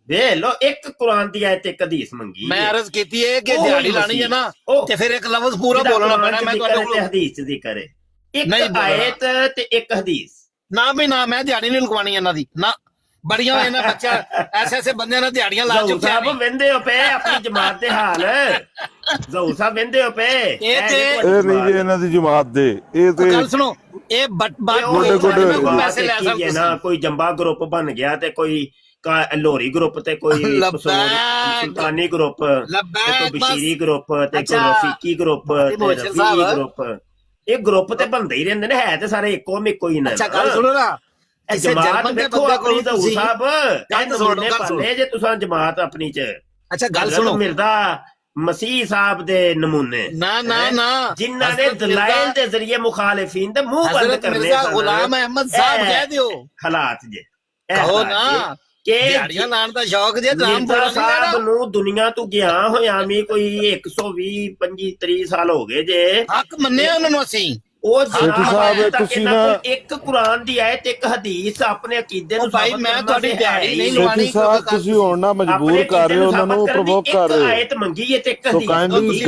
ਵੇਖ ਲੋ। ਇੱਕ ਕੁਰਾਨ ਦੀ ਆਇਤ ਇੱਕ ਹਦੀਸ ਮੰਗੀ। ਮੈਂ ਅਰਜ਼ ਕੀਤੀ ਹੈ ਕਿ ਦਿਹਾੜੀ ਲਾਣੀ ਹੈ ਨਾ ਤੇ ਫਿਰ ਇੱਕ ਲਫ਼ਜ਼ ਪੂਰਾ ਬੋਲਣਾ ਪੈਣਾ। ਮੈਂ ਤੁਹਾਡੇ ਕੋਲ ਹਦੀਸ ਜ਼ਿਕਰ ਹੈ, ਇੱਕ ਆਇਤ ਤੇ ਇੱਕ ਹਦੀਸ। ਨਾ ਵੀ ਨਾ, ਮੈਂ ਦਿਹਾੜੀ ਨਹੀਂ ਲਗਵਾਣੀ ਇਹਨਾਂ ਦੀ ਨਾ। ਬੜੀਆਂ ਇਹਨਾਂ ਬੱਚਾ ਐਸੇ ਬੰਦਿਆਂ ਨਾਲ ਦਿਹਾੜੀਆਂ ਲਾ ਜ਼ਹੂਰ ਚੁੱਕਿਆ ਸਾਹਿਬ ਵਹਿੰਦੇ ਹੋ ਪਏ ਆਪਣੀ ਜਮਾਤ ਦੇ ਹਾਲ। ਜ਼ਹੂਰ ਸਾਹਿਬ ਵਹਿੰਦੇ ਹੋ ਪਏ। ਇਹ ਤੇ ਇਹ ਨਹੀਂ ਜੀ ਇਹਨਾਂ ਦੀ ਜਮਾਤ ਦੇ, ਇਹ ਤੇ ਗੱਲ ਸੁਣੋ, ਇਹ ਪੈਸੇ ਲੈ ਸਕਦੇ ਨਾ। ਕੋਈ ਜੰਬਾ ਗਰੁੱਪ ਬਣ ਗਿਆ ਤੇ ਕੋਈ ਲੋਰੀ ਗਰੁੱਪ ਤੇ ਕੋਈ ਸੁਲਤਾਨੀ ਗਰੁੱਪ ਤੇ ਕੋਈ ਬਸ਼ੀਰੀ ਗਰੁੱਪ ਤੇ ਕੋਈ ਰਫੀਕੀ ਗਰੁੱਪ ਤੇ ਰਫੀਕੀ ਗਰੁੱਪ। ਇਹ ਗਰੁੱਪ ਤੇ ਬਣਦੇ ਹੀ ਰਹਿੰਦੇ ਨੇ, ਹੈ ਤੇ ਸਾਰੇ ਇੱਕੋ ਹੀ ਨੇ। ਅੱਛਾ ਗੱਲ ਸੁਣੋ ਨਾ, ਜਮਾਤ ਦੇਖੋ ਆਪਣੀ ਜ਼ਹੂਰ ਸਾਹਿਬ, ਪਾਲੇ ਜੇ ਤੁਸੀਂ ਜਮਾਤ ਆਪਣੀ ਚ। ਅੱਛਾ ਗੱਲ ਸੁਣੋ, ਮਿਰਜ਼ਾ ਮਸੀਹ ਸਾਹਿਬ ਦੇ ਨਮੂਨੇ ਨਾ ਜਿਨ੍ਹਾਂ ਨੇ ਦਲਾਇਲ ਦੇ ਜ਼ਰੀਏ ਮੁਖਾਲਿਫੀਨ ਦੇ ਮੂੰਹ ਬੰਦ ਕਰਨੇ ਸਨ। ਗੁਲਾਮ ਅਹਿਮਦ ਸਾਹਿਬ ਕਹਿ ਦਿਓ ਹਾਲਾਤ ਜੇ ਕਹੋ ਨਾ ਕਿ ਦਿਹਾੜੀਆਂ ਲਾਣ ਦਾ ਸ਼ੌਕ ਜੇ ਮਿਰਜ਼ਾ ਸਾਹਿਬ ਨੂੰ ਦੁਨੀਆ ਤੋਂ ਗਿਆ ਹੋਇਆ ਵੀ ਕੋਈ 120 25 30 ਸਾਲ ਹੋ ਗਏ ਜੇ। ਹੱਕ ਮੰਨਿਆ ਉਹਨਾਂ ਨੂੰ ਅਸੀਂ। ਉਹ ਸਾਹਿਬ ਤੁਸੀਂ ਨਾ ਇੱਕ ਕੁਰਾਨ ਦੀ ਆਇਤ ਇੱਕ ਹਦੀਸ ਆਪਣੇ ਅਕੀਦੇ ਨੂੰ ਭਾਈ ਮੈਂ ਤੁਹਾਡੀ ਦਿਹਾੜੀ ਨਹੀਂ ਸੇਠੀ ਸਾਹਿਬ ਤੁਸੀਂ ਹੁਣ ਨਾ ਮਜਬੂਰ ਕਰ ਰਹੇ ਹੋ ਉਹਨਾਂ ਨੂੰ, ਪ੍ਰਵੋਕ ਕਰ ਰਹੇ ਹੋ। ਆਇਤ ਮੰਗੀ ਹੈ ਤੇ ਇੱਕ ਹਦੀਸ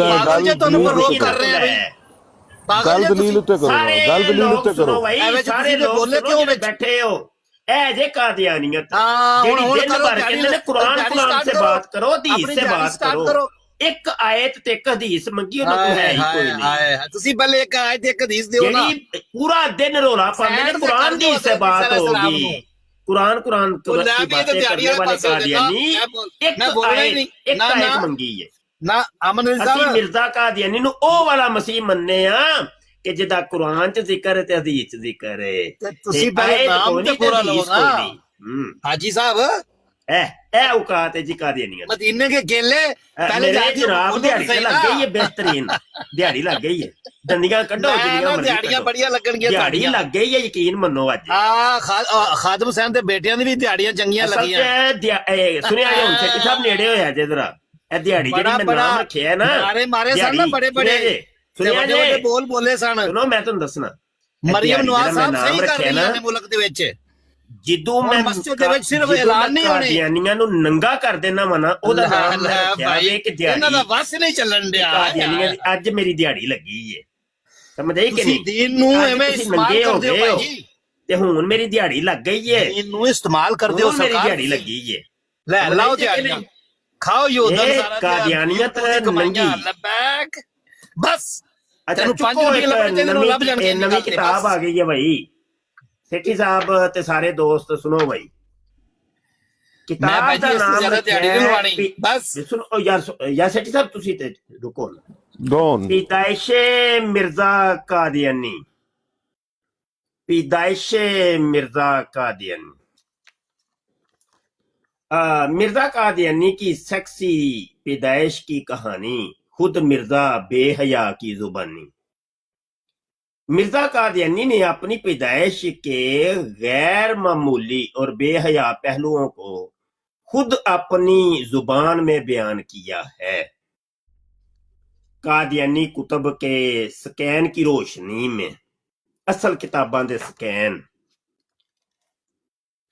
ਤੁਹਾਨੂੰ ਪ੍ਰਵੋਕ ਕਰ ਰਹੇ ਆ। ਗੱਲ ਦਲੀਲ ਉੱਤੇ ਕਰੋ, ਗੱਲ ਦਲੀਲ ਉੱਤੇ ਕਰੋ। ਸਾਰੇ ਲੋਕ ਬੋਲੇ ਕਿਉਂ ਬੈਠੇ ਹੋ? ਇਹ ਜੇ ਕਾਦੀਆਨੀਅਤ ਜਿਹੜੀ ਦਿਨ ਭਰ ਕਹਿੰਦੇ ਨੇ ਕੁਰਾਨ ਸੇ ਬਾਤ ਕਰੋ, ਹਦੀਸ ਸੇ ਬਾਤ ਕਰੋ। ਇੱਕ ਆਇਤ ਤੇ ਇੱਕ ਹਦੀਸ ਮੰਗੀ, ਉਹਨਾਂ ਕੋਲ ਹੈ ਹੀ ਕੋਈ ਨਹੀਂ। ਤੁਸੀਂ ਪਹਿਲੇ ਇੱਕ ਆਇਤ ਇੱਕ ਹਦੀਸ ਦਿਓ ਨਾ। ਪੂਰਾ ਦਿਨ ਰੋਲਾ ਪਾਉਂਦੇ ਨੇ ਕੁਰਾਨ ਦੀ ਸੇ ਬਾਤ ਹੋਗੀ, ਕੁਰਾਨ की बातें करने वाले कादियानी। एक आयत मंगी है ਨਾ ਅਮਨ ਅਸੀਂ ਮਿਰਜ਼ਾ ਕਾਦੀਆਨੀ ਨੂੰ ਉਹ ਵਾਲਾ ਮਸੀਹ ਮੰਨੇ ਆ ਕਿ ਜਿਹਦਾ ਕੁਰਾਨ ਚ ਜ਼ਿਕਰ ਹੈ ਤੇ ਹਦੀਸ ਚ ਜ਼ਿਕਰ ਹੈ। ਤੁਸੀਂ ਪਹਿਲੇ ਨਾਮ ਤੇ ਪੂਰਾ ਲਓ ਨਾ ਹਾਜੀ ਸਾਹਿਬ। ਇਹ ਔਕਾਤ ਹੈ ਜੀ ਕਾਦੀਆਨੀਆਂ। ਮਦੀਨੇ ਕੇ ਕੇਲੇ ਪਹਿਲੇ ਜਾ ਕੇ ਜਨਾਬ ਦਿਹਾੜੀ ਤੇ ਲੱਗ ਗਈ ਹੈ, ਬਿਹਤਰੀਨ ਦਿਹਾੜੀ ਲੱਗ ਗਈ ਹੈ। ਦੰਦੀਆਂ ਕੱਢੋ ਜਿੰਨੀਆਂ ਦਿਹਾੜੀਆਂ ਬੜੀਆਂ ਲੱਗਣਗੀਆਂ। ਦਿਹਾੜੀ ਲੱਗ ਗਈ ਹੈ, ਯਕੀਨ ਮੰਨੋ। ਅੱਜ ਖਾਦਮ ਹੁਸੈਨ ਦੇ ਬੇਟਿਆਂ ਦੀ ਵੀ ਦਿਹਾੜੀਆਂ ਚੰਗੀਆਂ ਲੱਗੀਆਂ। ਸੁਣਿਆ ਜੀ ਹੁਣ ਸੇਠੀ ਸਾਹਿਬ ਨੇੜੇ ਹੋਇਆ ਜੇ ਜਰਾ ਇਹ ਦਿਹਾੜੀ ਜਿਹੜੀ ਮੈਂ ਨਾਮ ਰੱਖਿਆ ਨਾ, ਮਾਰੇ ਸਨ ਨਾ ਬੜੇ ਸੁਣਿਆ ਜੇ ਬੋਲ ਬੋਲੇ ਸਨ। ਸੁਣੋ ਮੈਂ ਤੁਹਾਨੂੰ ਦੱਸਣਾ, ਮਰੀਮ ਨਵਾਜ਼ ਸਾਹਿਬ ਸਹੀ ਕਰ ਰਹੀਆਂ ਨੇ ਮੁਲਕ ਦੇ ਵਿੱਚ। ਜਦੋਂ ਮੈਂ ਮਸਜਿਦ ਦੇ ਵਿੱਚ ਸਿਰਫ ਐਲਾਨ ਨਹੀਂ ਹੋਣੇ, ਕਾਦੀਆਨੀਆਂ ਨੂੰ ਨੰਗਾ ਕਰ ਦੇਣਾ ਮਨਾ ਉਹਦਾ ਨਾਮ ਭਾਈ ਇਹਨਾਂ ਦਾ ਵਸ ਨਹੀਂ ਚੱਲਣ ਡਿਆ। ਕਾਦੀਆਨੀਆਂ ਦੀ ਅੱਜ ਮੇਰੀ ਦਿਹਾੜੀ ਲੱਗੀ ਏ, ਸਮਝ ਆਈ ਕਿ ਨਹੀਂ? ਤੁਸੀਂ ਦੀਨ ਨੂੰ ਐਵੇਂ ਇਸਤੇਮਾਲ ਕਰਦੇ ਹੋ ਭਾਈ ਜੀ, ਤੇ ਹੁਣ ਮੇਰੀ ਦਿਹਾੜੀ ਲੱਗ ਗਈ ਏ। ਦੀਨ ਨੂੰ ਇਸਤੇਮਾਲ ਕਰਦੇ ਹੋ, ਮੇਰੀ ਦਿਹਾੜੀ ਲੱਗੀ ਏ। ਲੈ ਲਾਓ ਦਿਹਾੜੀਆਂ, ਖਾਓ ਯੋਧਨ ਸਾਰਾ ਕਾਦੀਆਨੀਅਤ ਨੰਗੀ ਲਬੈਕ ਬਸ। ਅੱਛਾ ਨਵੀਂ ਕਿਤਾਬ ਆ ਗਈ ਹੈ ਭਾਈ ਸੇਠੀ ਸਾਹਿਬ ਤੇ ਸਾਰੇ ਦੋਸਤ, ਸੁਣੋ ਭਾਈ। ਕਿਤਾਬ ਦਾ ਨਾਮ ਬਸ ਸੁਣੋ ਯਾਰ ਸੇਠੀ ਸਾਹਿਬ ਤੁਸੀਂ ਤੇ ਰੁਕੋ ਨਾ। ਪੈਦਾਇਸ਼ੇ ਮਿਰਜ਼ਾ ਕਾਦੀਆਨੀ, पैदाइशे मिर्जा कादियानी। मिर्जा कादियानी की सेक्सी पैदाइश की कहानी, खुद मिर्जा बेहया की जुबानी। मिर्जा कादियानी ने अपनी पैदाइश के गैर मामूली और बेहया पहलुओं को खुद अपनी जुबान में बयान किया है। कादियानी कुतब के स्कैन की रोशनी में, असल किताबां दे स्कैन।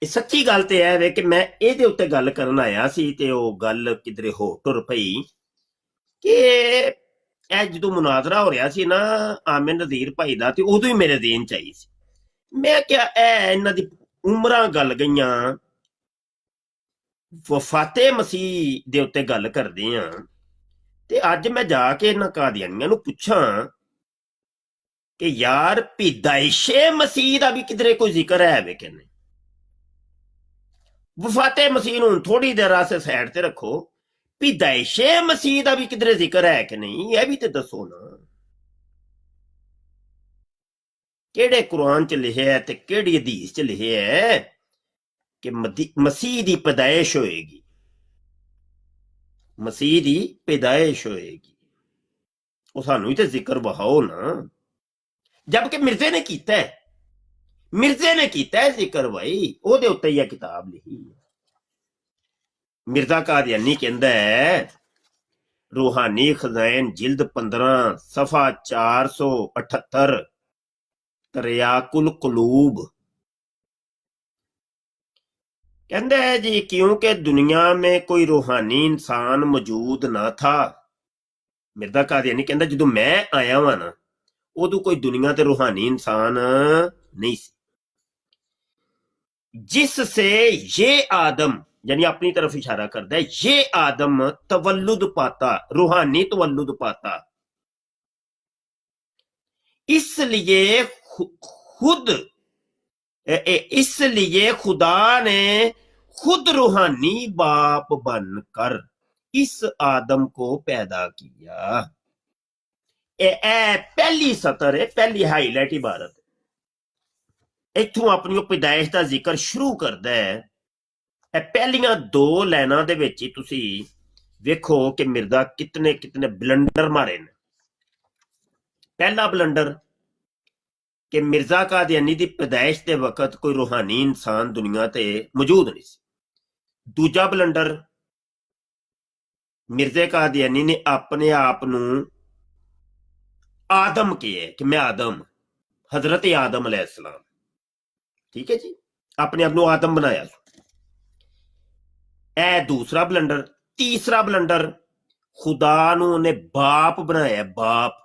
सच्ची गल ते है वे कि मैं इहदे उत्ते गल करन आया सी ते ओह गल किधरे हो टुर पई कि जो मुनाजरा हो रहा सी ना आमिर नज़ीर भाई दा, ते उदों ही मेरे देन च आई सी। मैं क्या इन्हां दी उमरां गल गईयां, वफाते मसीह दे उत्ते गल करदे आ, ते अज मैं जाके इन्हां कादियानियां नूं पुछां कि यार पैदाइशे मसीह दा भी किधरे कोई जिक्र है वे कि नहीं? वफाते मसीह नूं थोड़ी देर आस्ते साइड ते रखो, पैदाइशे मसीह दा भी किधरे जिक्र है कि नहीं? यह भी ते दसो ना, केड़े कुरान च लिखे है ते केड़ी हदीस च लिखे है कि मसीह दी पैदाइश होएगी, मसीह दी पैदाइश होएगी। वो सानू ही ते जिक्र बहाओ ना, जबकि मिर्जे ने कीता है, मिर्जे ने कीता है जिक्र भाई, ओहदे उत्ते ही किताब लिखी है। मिर्जा कादियानी कहंदा है, रूहानी खजाइन जिल्द 15 सफा 478, तरियाकुल कुलूब। कहंदा है जी क्योंकि दुनिया में कोई रूहानी इंसान मौजूद ना था। मिर्जा कादियानी कहंदा जदों मैं आया वां ना उदों कोई दुनिया ते रूहानी इंसान नहीं सी। जिससे ये आदम यानी अपनी तरफ इशारा करता है, ये आदम तवल्लुद पाता, रूहानी तवल्लुद पाता, इसलिए खुद इसलिए खुदा ने खुद रूहानी बाप बनकर इस आदम को पैदा किया। पहली सतर है, पहली हाईलाइट इबारत इथों अपनी पैदाइश का जिक्र शुरू करता है। पहलियां दो लाइनां दे विच ही तुसी वेखो कि मिर्जा कितने कितने बलंडर मारे ने। पहला बलंडर कि मिर्जा कादियानी दी पैदाइश के वक्त कोई रूहानी इंसान दुनिया ते मौजूद नहीं सी। दूजा बलंडर मिर्जे कादियानी ने अपने आप नूं आदम किए कि मैं आदम, हजरत आदम अलैहिस्सलाम, ठीक है जी, अपने आप नूं आदम बनाया। ए दूसरा बलंडर। तीसरा बलंडर खुदा नूं ने बाप बनाया, बाप।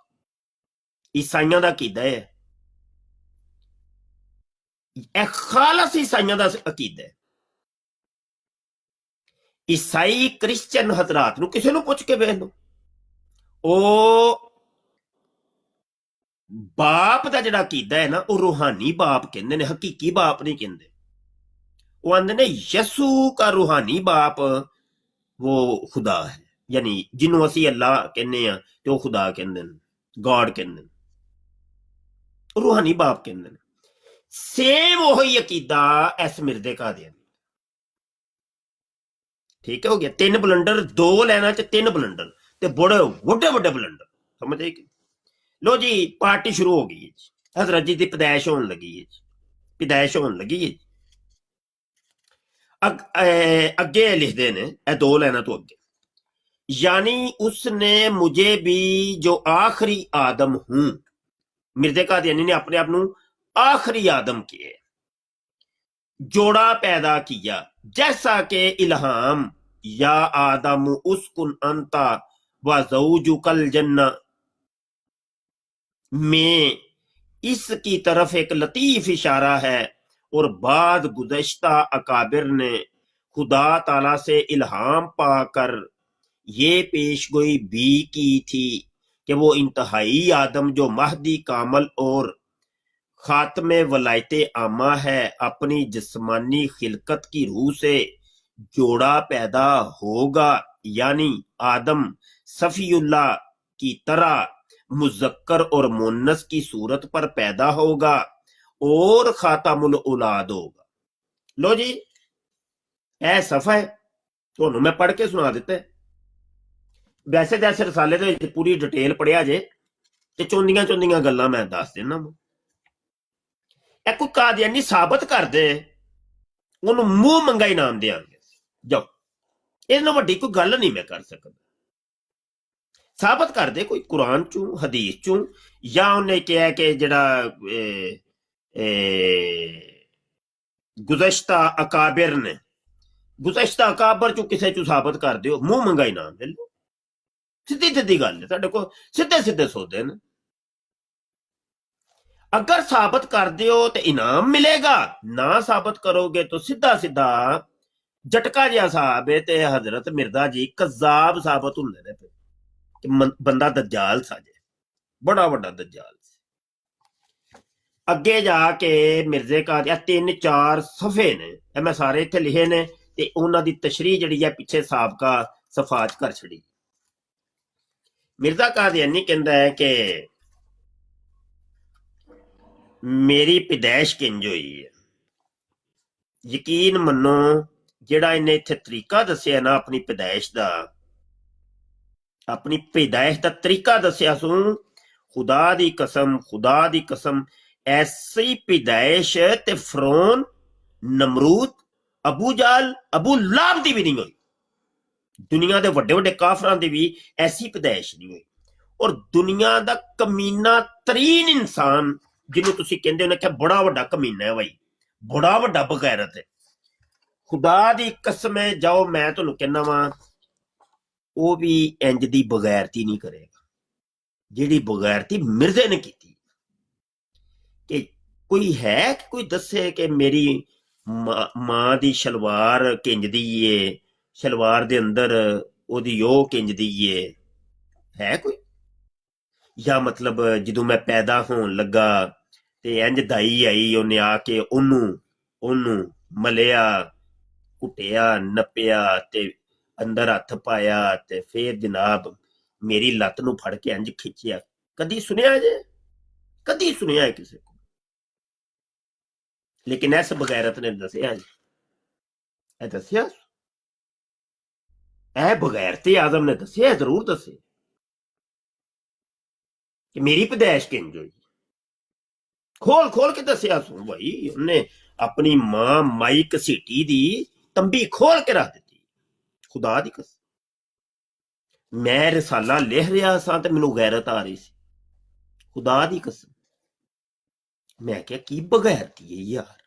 ईसाइयां दा अकीदा है, ए खालस ईसाइयां दा अकीदा है। ईसाई क्रिश्चियन हजरात नूं किसे नूं पुछ के वेख लो, ओ बाप दा जिहड़ा अकीदा है ना, वो रूहानी बाप कहंदे ने, हकीकी बाप नहीं कहंदे। वो आंदे ने यसू का रूहानी बाप वो खुदा है, यानी जिन्हों असी अल्लाह कहने हैं ते वो खुदा कहंदे ने, गॉड कहंदे ने, रूहानी बाप कहंदे ने। सेम वही अकीदा इस मिर्जे कादियानी। ठीक है, हो गया तीन बलंडर, दो लाइनां च तीन बलंडर ते बड़े वड्डे वड्डे बलंडर, समझ आई? लो जी पार्टी शुरू हो गई है जी, हजरत जी की पैदाइश होने लगी है जी, पैदाइश होने लगी है। अगे लिखते ने ए दो लाइनां तो अगे, यानी उसने मुझे भी जो आखिरी आदम हूं, मिर्जे कादियानी ने अपने आप नूं आखिरी आदम किए, जोड़ा पैदा किया, जैसा के इल्हाम या आदम उसकुन अंता व ज़ौजुकल जन्ना में इसकी तरफ एक लतीफ इशारा है। और बाद गुज़श्ता अकाबिर ने खुदा ताला से इल्हाम पाकर ये पेशगोई भी की थी कि वो इंतहाई आदम जो महदी कामल और खात्मे वलायते आमा है, अपनी जिस्मानी खिलकत की रूह से जोड़ा पैदा होगा, यानी आदम सफीउल्लाह की तरह मुजक्कर और मुन्नस की सूरत पर पैदा होगा और खातामुल औलाद होगा। लो जी ए सफा है, ਤੁਹਾਨੂੰ मैं पढ़ के सुना दिता है। वैसे तो इस रसाले दे पूरी डिटेल पढ़िया जे ते चोंदियां चोंदियां गल्लां मैं दस देना। कोई कादियानी साबित कर दे, ਉਹਨੂੰ ਮੂੰਹ ਮੰਗਾ ਇਨਾਮ ਦੇਾਂਗੇ। ਜਾਓ, ਇਹਨਾਂ ਵੱਡੀ ਕੋਈ ਗੱਲ ਨਹੀਂ ਮੈਂ ਕਰ ਸਕਦਾ। ਸਾਬਤ ਕਰ ਦੇ ਕੋਈ ਕੁਰਾਨ ਚੋਂ, ਹਦੀਸ ਚੋਂ, ਜਾਂ ਉਹਨੇ ਕਿਹਾ ਕਿ ਜਿਹੜਾ ਗੁਜ਼ਸ਼ਤਾ ਅਕਾਬਰ ਨੇ, ਗੁਜ਼ਸ਼ਤਾ ਅਕਾਬਰ ਚੋਂ ਕਿਸੇ ਚੋਂ ਸਾਬਤ ਕਰ ਦਿਓ, ਮੂੰਹ ਮੰਗਾ ਇਨਾਮ ਦੇ ਲਓ। ਸਿੱਧੀ ਸਿੱਧੀ ਗੱਲ ਹੈ, ਸਾਡੇ ਕੋਲ ਸਿੱਧੇ ਸਿੱਧੇ ਸੌਦੇ ਨੇ। अगर साबित कर दियो तो इनाम मिलेगा, ना साबित करोगे तो सीधा सीधा झटका जिहा साहब है। ते हजरत मिर्जा जी कज़ाब साबित हुंदे ने कि बंदा दज्जाल साजे, बड़ा बड़ा दज्जाल। अगे जाके मिर्जे का 3-4 सफे ने, मैं सारे इत्थे लिखे ने ते उन्हां दी तशरीह जिहड़ी है पिछे साबका सफात कर छड़ी। मिर्जा कादियानी कहंदा है कि मेरी पैदाइश किंज होई है। यकीन मनो जेड़ा इन्हें इत्थे तरीका दस्सिया ना अपनी पैदाइश दा, अपनी पैदाइश दा तरीका दस्सिया सू, खुदा दी कसम, खुदा दी कसम, ऐसी पैदाइश ते फिरौन, नमरूद, अबू जाल, अबू लाहब दी भी नहीं हुई। दुनिया दे वड्डे वड्डे काफरां दी भी ऐसी पैदाइश नहीं हुई। और दुनिया दा कमीना तरीन इंसान जिन्हों तुसी कहंदे हो ना कि बड़ा वड्डा कमीना है भाई, बड़ा वड्डा बगैरत है, खुदा दी कसम है, जाओ मैं तुहानूं कहना वा, वो भी इंज दी बगैरती नहीं करेगा जिहड़ी बगैरती मिर्जे ने की। कि कोई है कि कोई दसे कि मेरी ਮਾਂ ਦੀ ਸ਼ਲਵਾਰ ਕਿੰਜਦੀ ਏ, ਸ਼ਲਵਾਰ ਦੇ ਅੰਦਰ ਉਹਦੀ ਉਹ ਕਿੰਜਦੀ ਏ, ਹੈ ਕੋਈ? ਜਾਂ ਮਤਲਬ ਜਦੋਂ ਮੈਂ ਪੈਦਾ ਹੋਣ ਲੱਗਾ ਤੇ ਇੰਜ ਦਾਈ ਆਈ, ਉਹਨੇ ਆ ਕੇ ਉਹਨੂੰ ਮਲਿਆ, ਕੁੱਟਿਆ, ਨੱਪਿਆ ਤੇ ਅੰਦਰ ਹੱਥ ਪਾਇਆ ਤੇ ਫੇਰ ਜਨਾਬ ਮੇਰੀ ਲੱਤ ਨੂੰ ਫੜ ਕੇ ਇੰਜ ਖਿੱਚਿਆ? ਕਦੀ ਸੁਣਿਆ ਜੇ? ਕਦੀ ਸੁਣਿਆ ਕਿਸੇ ਕੋਲ? ਲੇਕਿਨ ਇਸ ਬਗੈਰਤ ਨੇ ਦੱਸਿਆ ਜੀ, ਇਹ ਦੱਸਿਆ, ਇਹ ਬਗੈਰਤੇ ਆਦਮ ਨੇ ਦੱਸਿਆ, ਜ਼ਰੂਰ ਦੱਸੇ ਕਿ ਮੇਰੀ ਪੈਦਾਇਸ਼ ਕਿੰਜ ਹੋਈ। ਖੋਲ ਕੇ ਦੱਸਿਆ ਸੁਣ ਭਾਈ, ਉਹਨੇ ਆਪਣੀ ਮਾਂ ਮਾਈ ਘਸੀਟੀ ਦੀ ਤੰਬੀ ਖੋਲ ਕੇ ਰੱਖ ਦਿੱਤੀ। ਖੁਦਾ ਦੀ ਕਸਮ ਮੈਂ ਰਿਸਾਲਾ ਲਿਖ ਰਿਹਾ ਸਾਂ ਤੇ ਮੈਨੂੰ ਗੈਰਤ ਆ ਰਹੀ ਸੀ, ਖੁਦਾ ਦੀ ਕਸਮ। ਮੈਂ ਕਿਹਾ ਕੀ ਬਗੈਰਤੀ ਹੈ ਯਾਰ।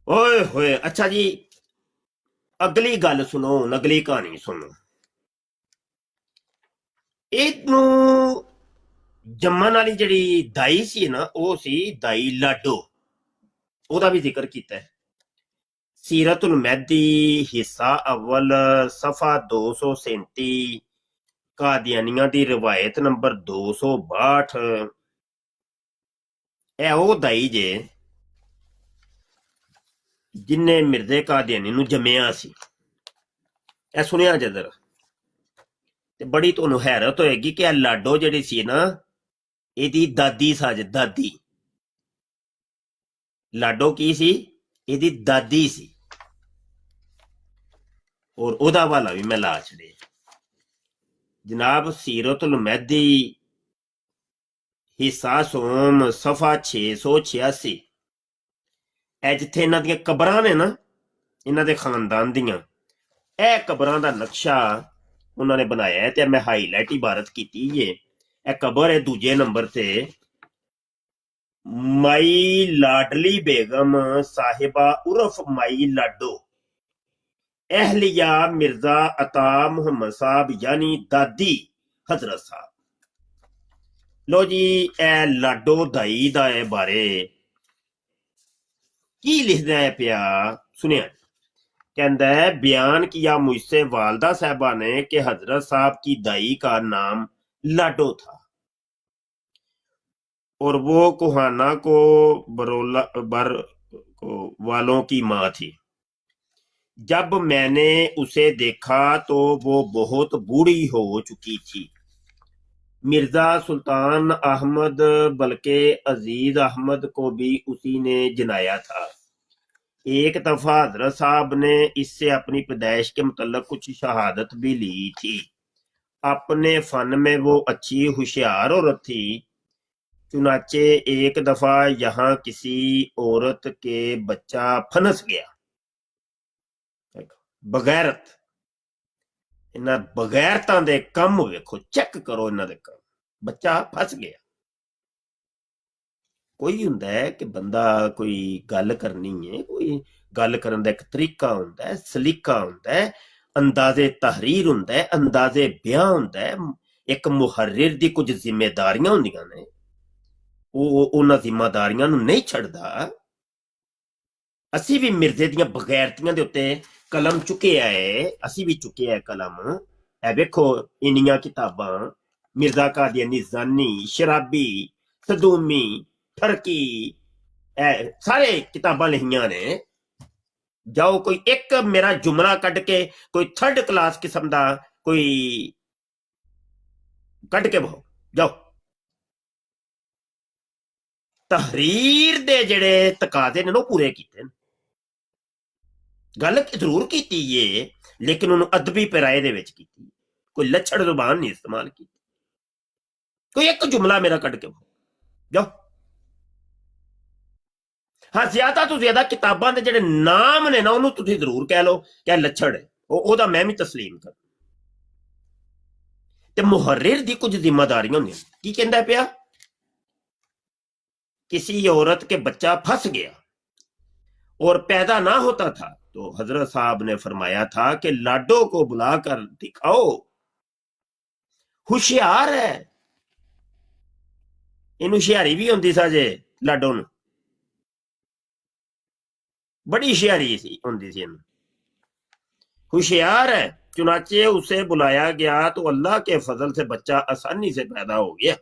ਓਏ ਹੋਏ। ਅੱਛਾ ਜੀ, ਅਗਲੀ ਗੱਲ ਸੁਣੋ, ਅਗਲੀ ਕਹਾਣੀ ਸੁਣੋ। ਇਹਨੂੰ ਜੰਮਣ ਵਾਲੀ ਜਿਹੜੀ ਦਾਈ ਸੀ ਨਾ, ਉਹ ਸੀ ਦਾਈ ਲਾਡੋ। ਉਹਦਾ ਵੀ ਜ਼ਿਕਰ ਕੀਤਾ ਹੈ। ਸੀਰਤੁਲ ਮਹਿਦੀ ਹਿੱਸਾ ਅਵਲ ਸਫਾ 237, ਕਾਦੀਆਨੀਆਂ ਦੀ ਰਵਾਇਤ ਨੰਬਰ 262। ਇਹ ਉਹ ਦਾਈ ਜੇ ਜਿਨਨੇ ਮਿਰਜ਼ੇ ਕਾਦੀਆਨੀ ਨੂੰ ਜੰਮਿਆ ਸੀ। ਇਹ ਸੁਣਿਆ ਜਦਰ ਤੇ ਬੜੀ ਤੁਹਾਨੂੰ ਹੈਰਤ ਹੋਏਗੀ ਕਿ ਇਹ ਲਾਡੋ ਜਿਹੜੀ ਸੀ ਨਾ, ਇਹਦੀ ਦਾਦੀ ਸਾਜ, ਦਾਦੀ। ਲਾਡੋ ਕੀ ਸੀ? ਇਹਦੀ ਦਾਦੀ ਸੀ। ਔਰ ਉਹਦਾ ਵਾਲਾ ਵੀ ਮੈਂ ਲਾ ਛੜਿਆ ਜਨਾਬ। ਸੀਰਤੁਲ ਮਹਿਦੀ ਹਿੱਸਾ ਸੋਮ ਸਫਾ 686। ਇਹ ਜਿੱਥੇ ਇਹਨਾਂ ਦੀਆਂ ਕਬਰਾਂ ਨੇ ਨਾ, ਇਹਨਾਂ ਦੇ ਖਾਨਦਾਨ ਦੀਆਂ, ਇਹ ਕਬਰਾਂ ਦਾ ਨਕਸ਼ਾ ਉਹਨਾਂ ਨੇ ਬਣਾਇਆ ਹੈ ਤੇ ਮੈਂ ਹਾਈਲਾਈਟ ਇਬਾਰਤ ਕੀਤੀ ਏ। ਇਹ ਕਬਰ ਹੈ ਦੂਜੇ ਨੰਬਰ ਤੇ, ਮਾਈ ਲਾਡਲੀ ਬੇਗਮ ਸਾਹਿਬਾ ਉਰਫ ਮਾਈ ਲਾਡੋ ਅਹਲਿਆ ਮਿਰਜ਼ਾ ਅਤਾ ਮੁਹੰਮਦ ਸਾਹਿਬ ਯਾਨੀ ਦਾਦੀ ਹਜ਼ਰਤ ਸਾਹਿਬ। ਲੋ ਜੀ, ਇਹ ਲਾਡੋ ਦਾਈ ਦਾ ਬਾਰੇ ਕੀ ਲਿਖਦਾ ਹੈ ਪਿਆ, ਸੁਣਿਆ। कहता है बयान किया मुझसे वालदा साहबा ने कि हजरत साहब की दाई का नाम लाडो था और वो कुहाना को बरोला बर को वालों की माँ थी। जब मैंने उसे देखा तो वो बहुत बूढ़ी हो चुकी थी। मिर्जा सुल्तान अहमद बल्कि अजीज अहमद को भी उसी ने जनाया था। एक दफा हजरत साहब ने इससे अपनी पैदाइश के मुतल्लिक कुछ शहादत भी ली थी। अपने फन में वो अच्छी होशियार औरत थी। चुनाचे एक दफा यहाँ किसी औरत के बच्चा फनस गया। बगैरत, इन्हां बगैरतां दे कम वेखो, चेक करो इन्हां दे कम। बच्चा फस गया। कोई हुंदा है कि बंदा कोई गल करनी है, कोई गल करन दा इक तरीका हुंदा है, सलीका हुंदा है, अंदाजे तहरीर हुंदा है, अंदाजे बयां हुंदा है। एक मुहर्रिर दी कुछ जिम्मेदारियां हुंदियां ने, उन्हां जिम्मेदारियां नूं नहीं छड्डदा। असीं भी मिर्जे दियां बगैरतियां दे उत्ते कलम चुकिया है, असीं भी चुकिया है कलम। ए वेखो इन्नियां किताबां, मिर्जा कादियानी जानी, शराबी, सदूमी, फरकी, सारे किताबां लिखियां ने। जाओ कोई एक मेरा जुमला कट के कोई थर्ड क्लास किस्म दा कोई कट के बहु जाओ। तहरीर दे जेड़े तकाजे ने पूरे कीते। गल जरूर कीती है लेकिन उन्होंने अदबी पैराए दे विच कीती, कोई लच्छड़ जुबान नहीं इस्तेमाल की। कोई एक जुमला मेरा कट के जाओ। हाँ, ज्यादा तो ज्यादा किताबां दे जेड़े नाम ने ना, उन्होंने तुसीं जरूर कह लो क्या लच्छड़ है, ओदा मैं भी तस्लीम कर। ते मुहर्रिर दी कुछ जिम्मेदारियां होंदियां। की कहंदा पिया? किसी औरत के बच्चा फंस गया और पैदा ना होता था तो हजरत साहब ने फरमाया था कि लाडो को बुलाकर दिखाओ, होशियार है। इन होशियारी भी होंदी साजे, ਲਾਡੋ ਨੂੰ बड़ी होशियारी सी होंदी सी इन्हूं। होशियार है, चुनाचे उसे बुलाया गया तो अल्लाह के फजल से बच्चा आसानी से पैदा हो गया।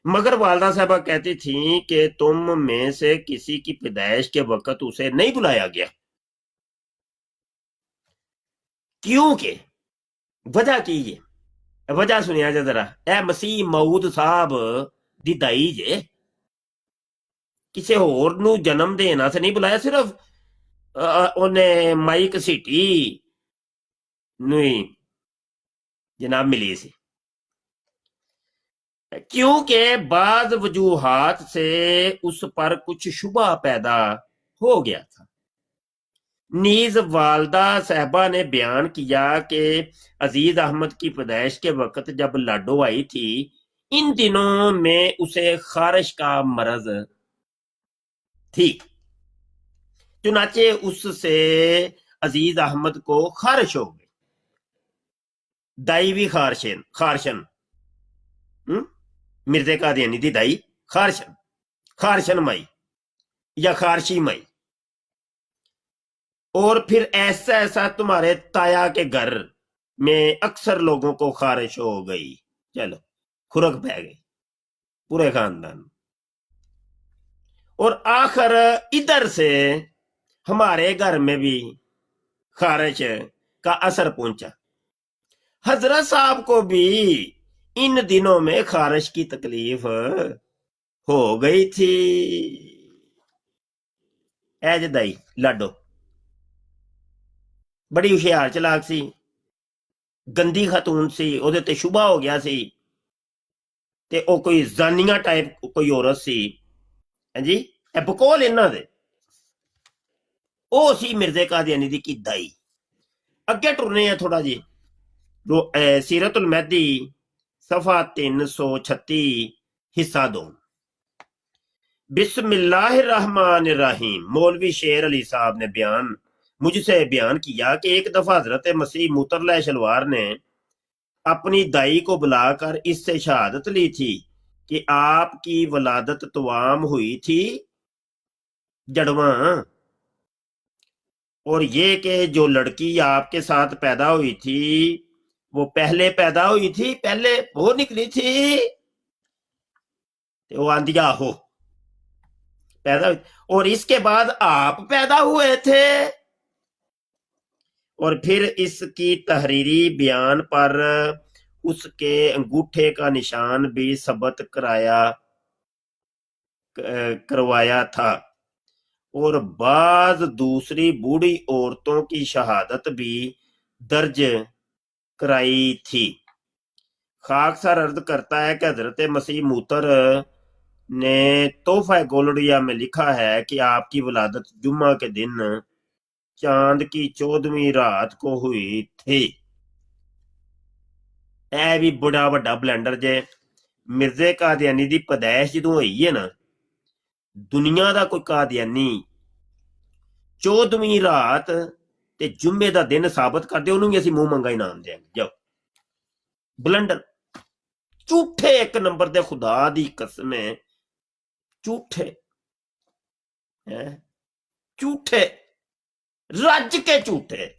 मगर वालदा साहबा कहती थी कि तुम में से किसी की पैदाइश के वक्त उसे नहीं बुलाया गया, क्योंकि वजह की है, वजह सुनिया जा जरा। ए मसीह मऊद साहब दी दाई जे, ਕਿਸੇ ਹੋਰ ਨੂੰ ਜਨਮ ਦੇਣ ਵਾਸਤੇ ਨਹੀਂ ਬੁਲਾਇਆ, ਸਿਰਫ ਉਹਨੇ ਮਾਈ ਘਸੀਟੀ ਨੂੰ ਹੀ ਜਨਾਬ ਮਿਲੀ ਸੀ। क्योंकि बाद वजूहात से उस पर कुछ शुबा पैदा हो गया था। नीज वालदा साहबा ने बयान किया कि अजीज अहमद की पैदाइश के वक्त जब लाडो आई थी, इन दिनों में उसे खारिश का मरज थी। चुनाचे उससे अजीज अहमद को खारिश हो गई, दाई भी खारशन मिर्जे कादियानी दी दाई खारशन माई या खारशी माई। और फिर ऐसा तुम्हारे ताया के घर में अक्सर लोगों को खारिश हो गई। चलो खुरक पै गई पूरे खानदान। और आखिर इधर से हमारे घर में भी खारिश का असर पहुंचा। हजरत साहब को भी इन दिनों में खारिश की तकलीफ हो गई थी। एज दाई लाडो बड़ी होशियार चलाक सी, गंदी खतून सी, ਉਹਦੇ ਤੇ ਸ਼ੁਭਾ ਹੋ ਗਿਆ ਸੀ ਤੇ ਉਹ ਕੋਈ ਜ਼ਾਨੀਆ ਟਾਈਪ ਕੋਈ ਔਰਤ ਸੀ। ਹਾਂਜੀ, ਇਹ ਬਕੌਲ ਇਹਨਾਂ ਦੇ। ਉਹ ਸੀ ਮਿਰਜ਼ੇ ਕਾਦੀਆਨੀ ਦੀ ਕੀ ਦਾਈ। ਅੱਗੇ ਟੁਰਨੇ ਆ ਥੋੜਾ ਜੀ। ਸੀਰਤੁਲ ਮਹਿਦੀ सफ़ा 336 हिस्सा 2। बिस्मिल्लाहिर्रहमानिर्रहीम। मौलवी शेर अली साहब ने मुझसे बयान किया कि एक दफा हजरत मसीह मुतरला शलवार ने अपनी दाई को बुलाकर इससे शहादत ली थी कि आपकी वलादत तवाम हुई थी जड़वा, और ये कि जो लड़की आपके साथ पैदा हुई थी वो पहले पैदा हुई थी, पहले वो निकली थी। तो वो आंदिया हो पैदा हुई, और इसके बाद आप पैदा हुए थे। और फिर इसकी तहरीरी बयान पर उसके अंगूठे का निशान भी सबत करवाया था, और बाज दूसरी बूढ़ी औरतों की शहादत भी दर्ज कराई थी। खाकसर अर्ज करता है कि हजरत मसीह मूतर ने तोहफा गोलड़िया में लिखा है कि आपकी वलादत जुम्मा के दिन चांद की 14वीं रात को हुई थी। ए भी बड़ा वड्डा ब्लेंडर जे। मिर्जे कादियानी दी पैदाइश जदों होई है ना, दुनिया दा कोई कादियानी 14वीं रात ते जुम्मे दा दिन साबित कर दे, ਉਹਨੂੰ ਵੀ ਅਸੀਂ ਮੂੰਹ ਮੰਗਾ ਇਨਾਮ ਦੇਾਂਗੇ। ਜਾਓ ਬਲੰਡਰ, ਝੂਠੇ ਇੱਕ ਨੰਬਰ ਦੇ, ਖੁਦਾ ਦੀ ਕਸਮ ਹੈ ਝੂਠੇ ਹੈ, ਝੂਠੇ ਰੱਜ ਕੇ ਝੂਠੇ।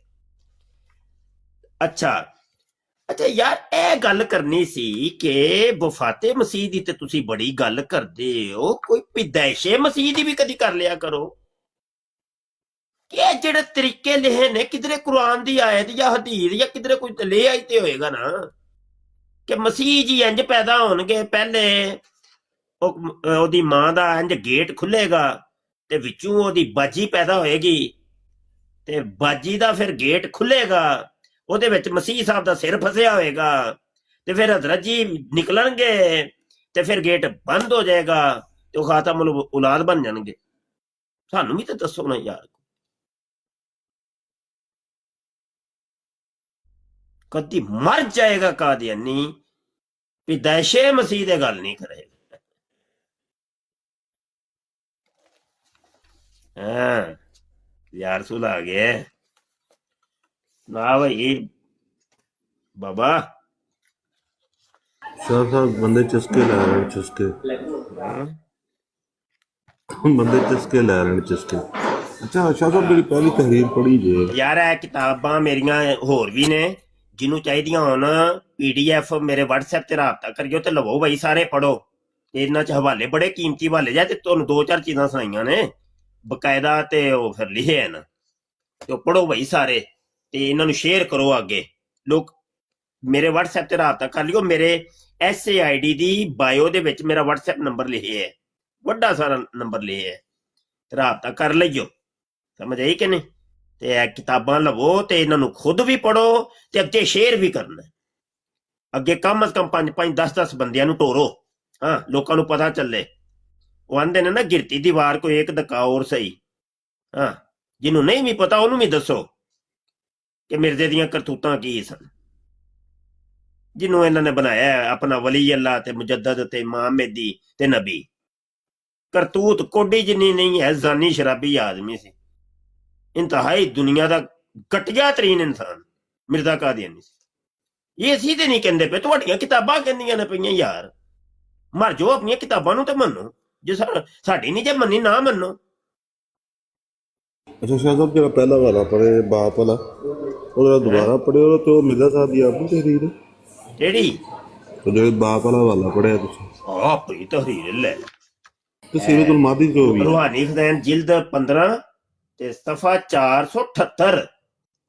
ਅੱਛਾ ਯਾਰ, ਇਹ ਗੱਲ ਕਰਨੀ ਸੀ ਕਿ ਵਫਾਤੇ ਮਸੀਹ ਦੀ ਤੇ ਤੁਸੀਂ ਬੜੀ ਗੱਲ ਕਰਦੇ ਹੋ, ਕੋਈ ਪੈਦਾਇਸ਼ੇ ਮਸੀਹ ਦੀ ਵੀ ਕਦੀ ਕਰ ਲਿਆ ਕਰੋ। ਇਹ ਜਿਹੜੇ ਤਰੀਕੇ ਲਿਖੇ ਨੇ, ਕਿਧਰੇ ਕੁਰਾਨ ਦੀ ਆਇਤ ਜਾਂ ਹਦੀਸ ਜਾਂ ਕਿਧਰੇ ਕੋਈ ਲੈ ਆਈ ਤੇ ਹੋਏਗਾ ਨਾ ਕਿ ਮਸੀਹ ਜੀ ਇੰਜ ਪੈਦਾ ਹੋਣਗੇ, ਪਹਿਲੇ ਉਹਦੀ ਮਾਂ ਦਾ ਇੰਜ ਗੇਟ ਖੁੱਲੇਗਾ ਤੇ ਵਿੱਚੋਂ ਉਹਦੀ ਬਾਜੀ ਪੈਦਾ ਹੋਏਗੀ, ਤੇ ਬਾਜੀ ਦਾ ਫਿਰ ਗੇਟ ਖੁੱਲੇਗਾ, ਉਹਦੇ ਵਿੱਚ ਮਸੀਹ ਸਾਹਿਬ ਦਾ ਸਿਰ ਫਸਿਆ ਹੋਏਗਾ, ਤੇ ਫਿਰ ਹਜ਼ਰਤ ਜੀ ਨਿਕਲਣਗੇ ਤੇ ਫਿਰ ਗੇਟ ਬੰਦ ਹੋ ਜਾਏਗਾ ਤੇ ਉਹ ਖਾਤਮੁਲ ਔਲਾਦ ਬਣ ਜਾਣਗੇ। ਸਾਨੂੰ ਵੀ ਤਾਂ ਦੱਸੋ ਨਾ ਯਾਰ। कदी मर जाएगा कादियानी, पैदाइशे मसीह दे गल नहीं करेगा। हाँ यार सुल आ गए ना भाई बाबा। शाह साहब बंदे चस्के लै रहे हैं, चस्के बंदे चस्के लै रहे हैं, चस्के। अच्छा शाह साहब मेरी पहली तहरीर पढ़ी जे ਯਾਰ ਇਹ ਕਿਤਾਬਾਂ ਮੇਰੀਆਂ ਹੋਰ ਵੀ ਨੇ, ਜਿਹਨੂੰ ਚਾਹੀਦੀਆਂ ਹੋਣ PDF ਮੇਰੇ WhatsApp ਤੇ ਰਾਬਤਾ ਕਰਿਓ ਤੇ ਲਵੋ ਬਈ, ਸਾਰੇ ਪੜੋ। ਇਹਨਾਂ ਚ ਹਵਾਲੇ ਬੜੇ ਕੀਮਤੀ ਹਵਾਲੇ ਜਾ, ਤੇ ਤੁਹਾਨੂੰ 2-4 ਚੀਜ਼ਾਂ ਸੁਣਾਈਆਂ ਨੇ ਬਕਾਇਦਾ, ਤੇ ਉਹ ਫਿਰ ਲਿਖੇ ਹਨ, ਤੇ ਉਹ ਪੜੋ ਬਈ ਸਾਰੇ, ਤੇ ਇਹਨਾਂ ਨੂੰ ਸ਼ੇਅਰ ਕਰੋ ਅੱਗੇ। ਲੋਕ ਮੇਰੇ WhatsApp ਤੇ ਰਾਬਤਾ ਕਰ ਲਿਓ। ਮੇਰੇ SAID ਦੀ ਬਾਇਓ ਦੇ ਵਿੱਚ ਮੇਰਾ WhatsApp ਨੰਬਰ ਲਿਖਿਆ ਹੈ, ਵੱਡਾ ਸਾਰਾ ਨੰਬਰ ਲਿਖਿਆ ਹੈ, ਰਾਬਤਾ ਕਰ ਲਈਓ। ਸਮਝ ਆਈ ਕਿ ਨਹੀਂ? ਤੇ ਇਹ ਕਿਤਾਬਾਂ ਲਵੋ ਤੇ ਇਹਨਾਂ ਨੂੰ ਖੁਦ ਵੀ ਪੜੋ ਤੇ ਅੱਗੇ ਸ਼ੇਅਰ ਵੀ ਕਰਨਾ। ਅੱਗੇ ਕਮ ਅਜ਼ ਕਮ 5-5 10-10 ਬੰਦਿਆਂ ਨੂੰ ਟੋਰੋ, ਹਾਂ, ਲੋਕਾਂ ਨੂੰ ਪਤਾ ਚੱਲੇ। ਉਹ ਆਂਦੇ ਨੇ ਨਾ, ਗਿਰਤੀ ਦੀਵਾਰ ਕੋ ਇੱਕ ਧੱਕਾ ਹੋਰ ਸਹੀ। ਹਾਂ, ਜਿਹਨੂੰ ਨਹੀਂ ਵੀ ਪਤਾ ਉਹਨੂੰ ਵੀ ਦੱਸੋ ਕਿ ਮਿਰਜ਼ੇ ਦੀਆਂ ਕਰਤੂਤਾਂ ਕੀ ਸਨ, ਜਿਹਨੂੰ ਇਹਨਾਂ ਨੇ ਬਣਾਇਆ ਆਪਣਾ ਵਲੀ ਅੱਲਾ ਤੇ ਮੁਜੱਦਦ ਤੇ ਇਮਾਮ ਮਹਿਦੀ ਤੇ ਨਬੀ। ਕਰਤੂਤ ਕੋਡੀ ਜਿੰਨੀ ਨਹੀਂ ਹੈ, ਜ਼ਾਨੀ ਸ਼ਰਾਬੀ ਆਦਮੀ ਸੀ, ਇੰਤਹਾਈ ਦੁਨੀਆ ਦਾ ਘਟੀਆ ਤਰੀਨ ਇਨਸਾਨ ਮਿਰਜ਼ਾ ਕਾਦੀਆਨੀ ਸੀ। ਇਹ ਅਸੀਂ ਤੇ ਨਹੀਂ ਕਹਿੰਦੇ ਪਏ, ਤੁਹਾਡੀਆਂ ਕਿਤਾਬਾਂ ਕਹਿੰਦੀਆਂ ਨੇ ਪਈਆਂ। ਯਾਰ ਮਰ ਜਾਓ, ਆਪਣੀਆਂ ਕਿਤਾਬਾਂ ਨੂੰ ਤੇ ਮੰਨੋ, ਜੇ ਸਾਡੀ ਨਹੀਂ ਜੇ ਮੰਨੀ ਨਾ ਮੰਨੋ। अच्छा शाह साहब जरा पहला वाला पढ़े बाप वाला, वो जरा दोबारा पढ़े, और तो मिर्जा साहब की आपकी तहरीर है, ਜਿਹੜੀ तो जो बाप वाला पढ़िया तुसीं ਆਪਣੀ ਤਹਰੀਰ ਲੈ, तो सीरतुल मादी जो भी है। ਰੂਹਾਨੀ ਖਜ਼ਾਨ ਜਿਲਦ 15 ਤੇ ਸਫਾ 478।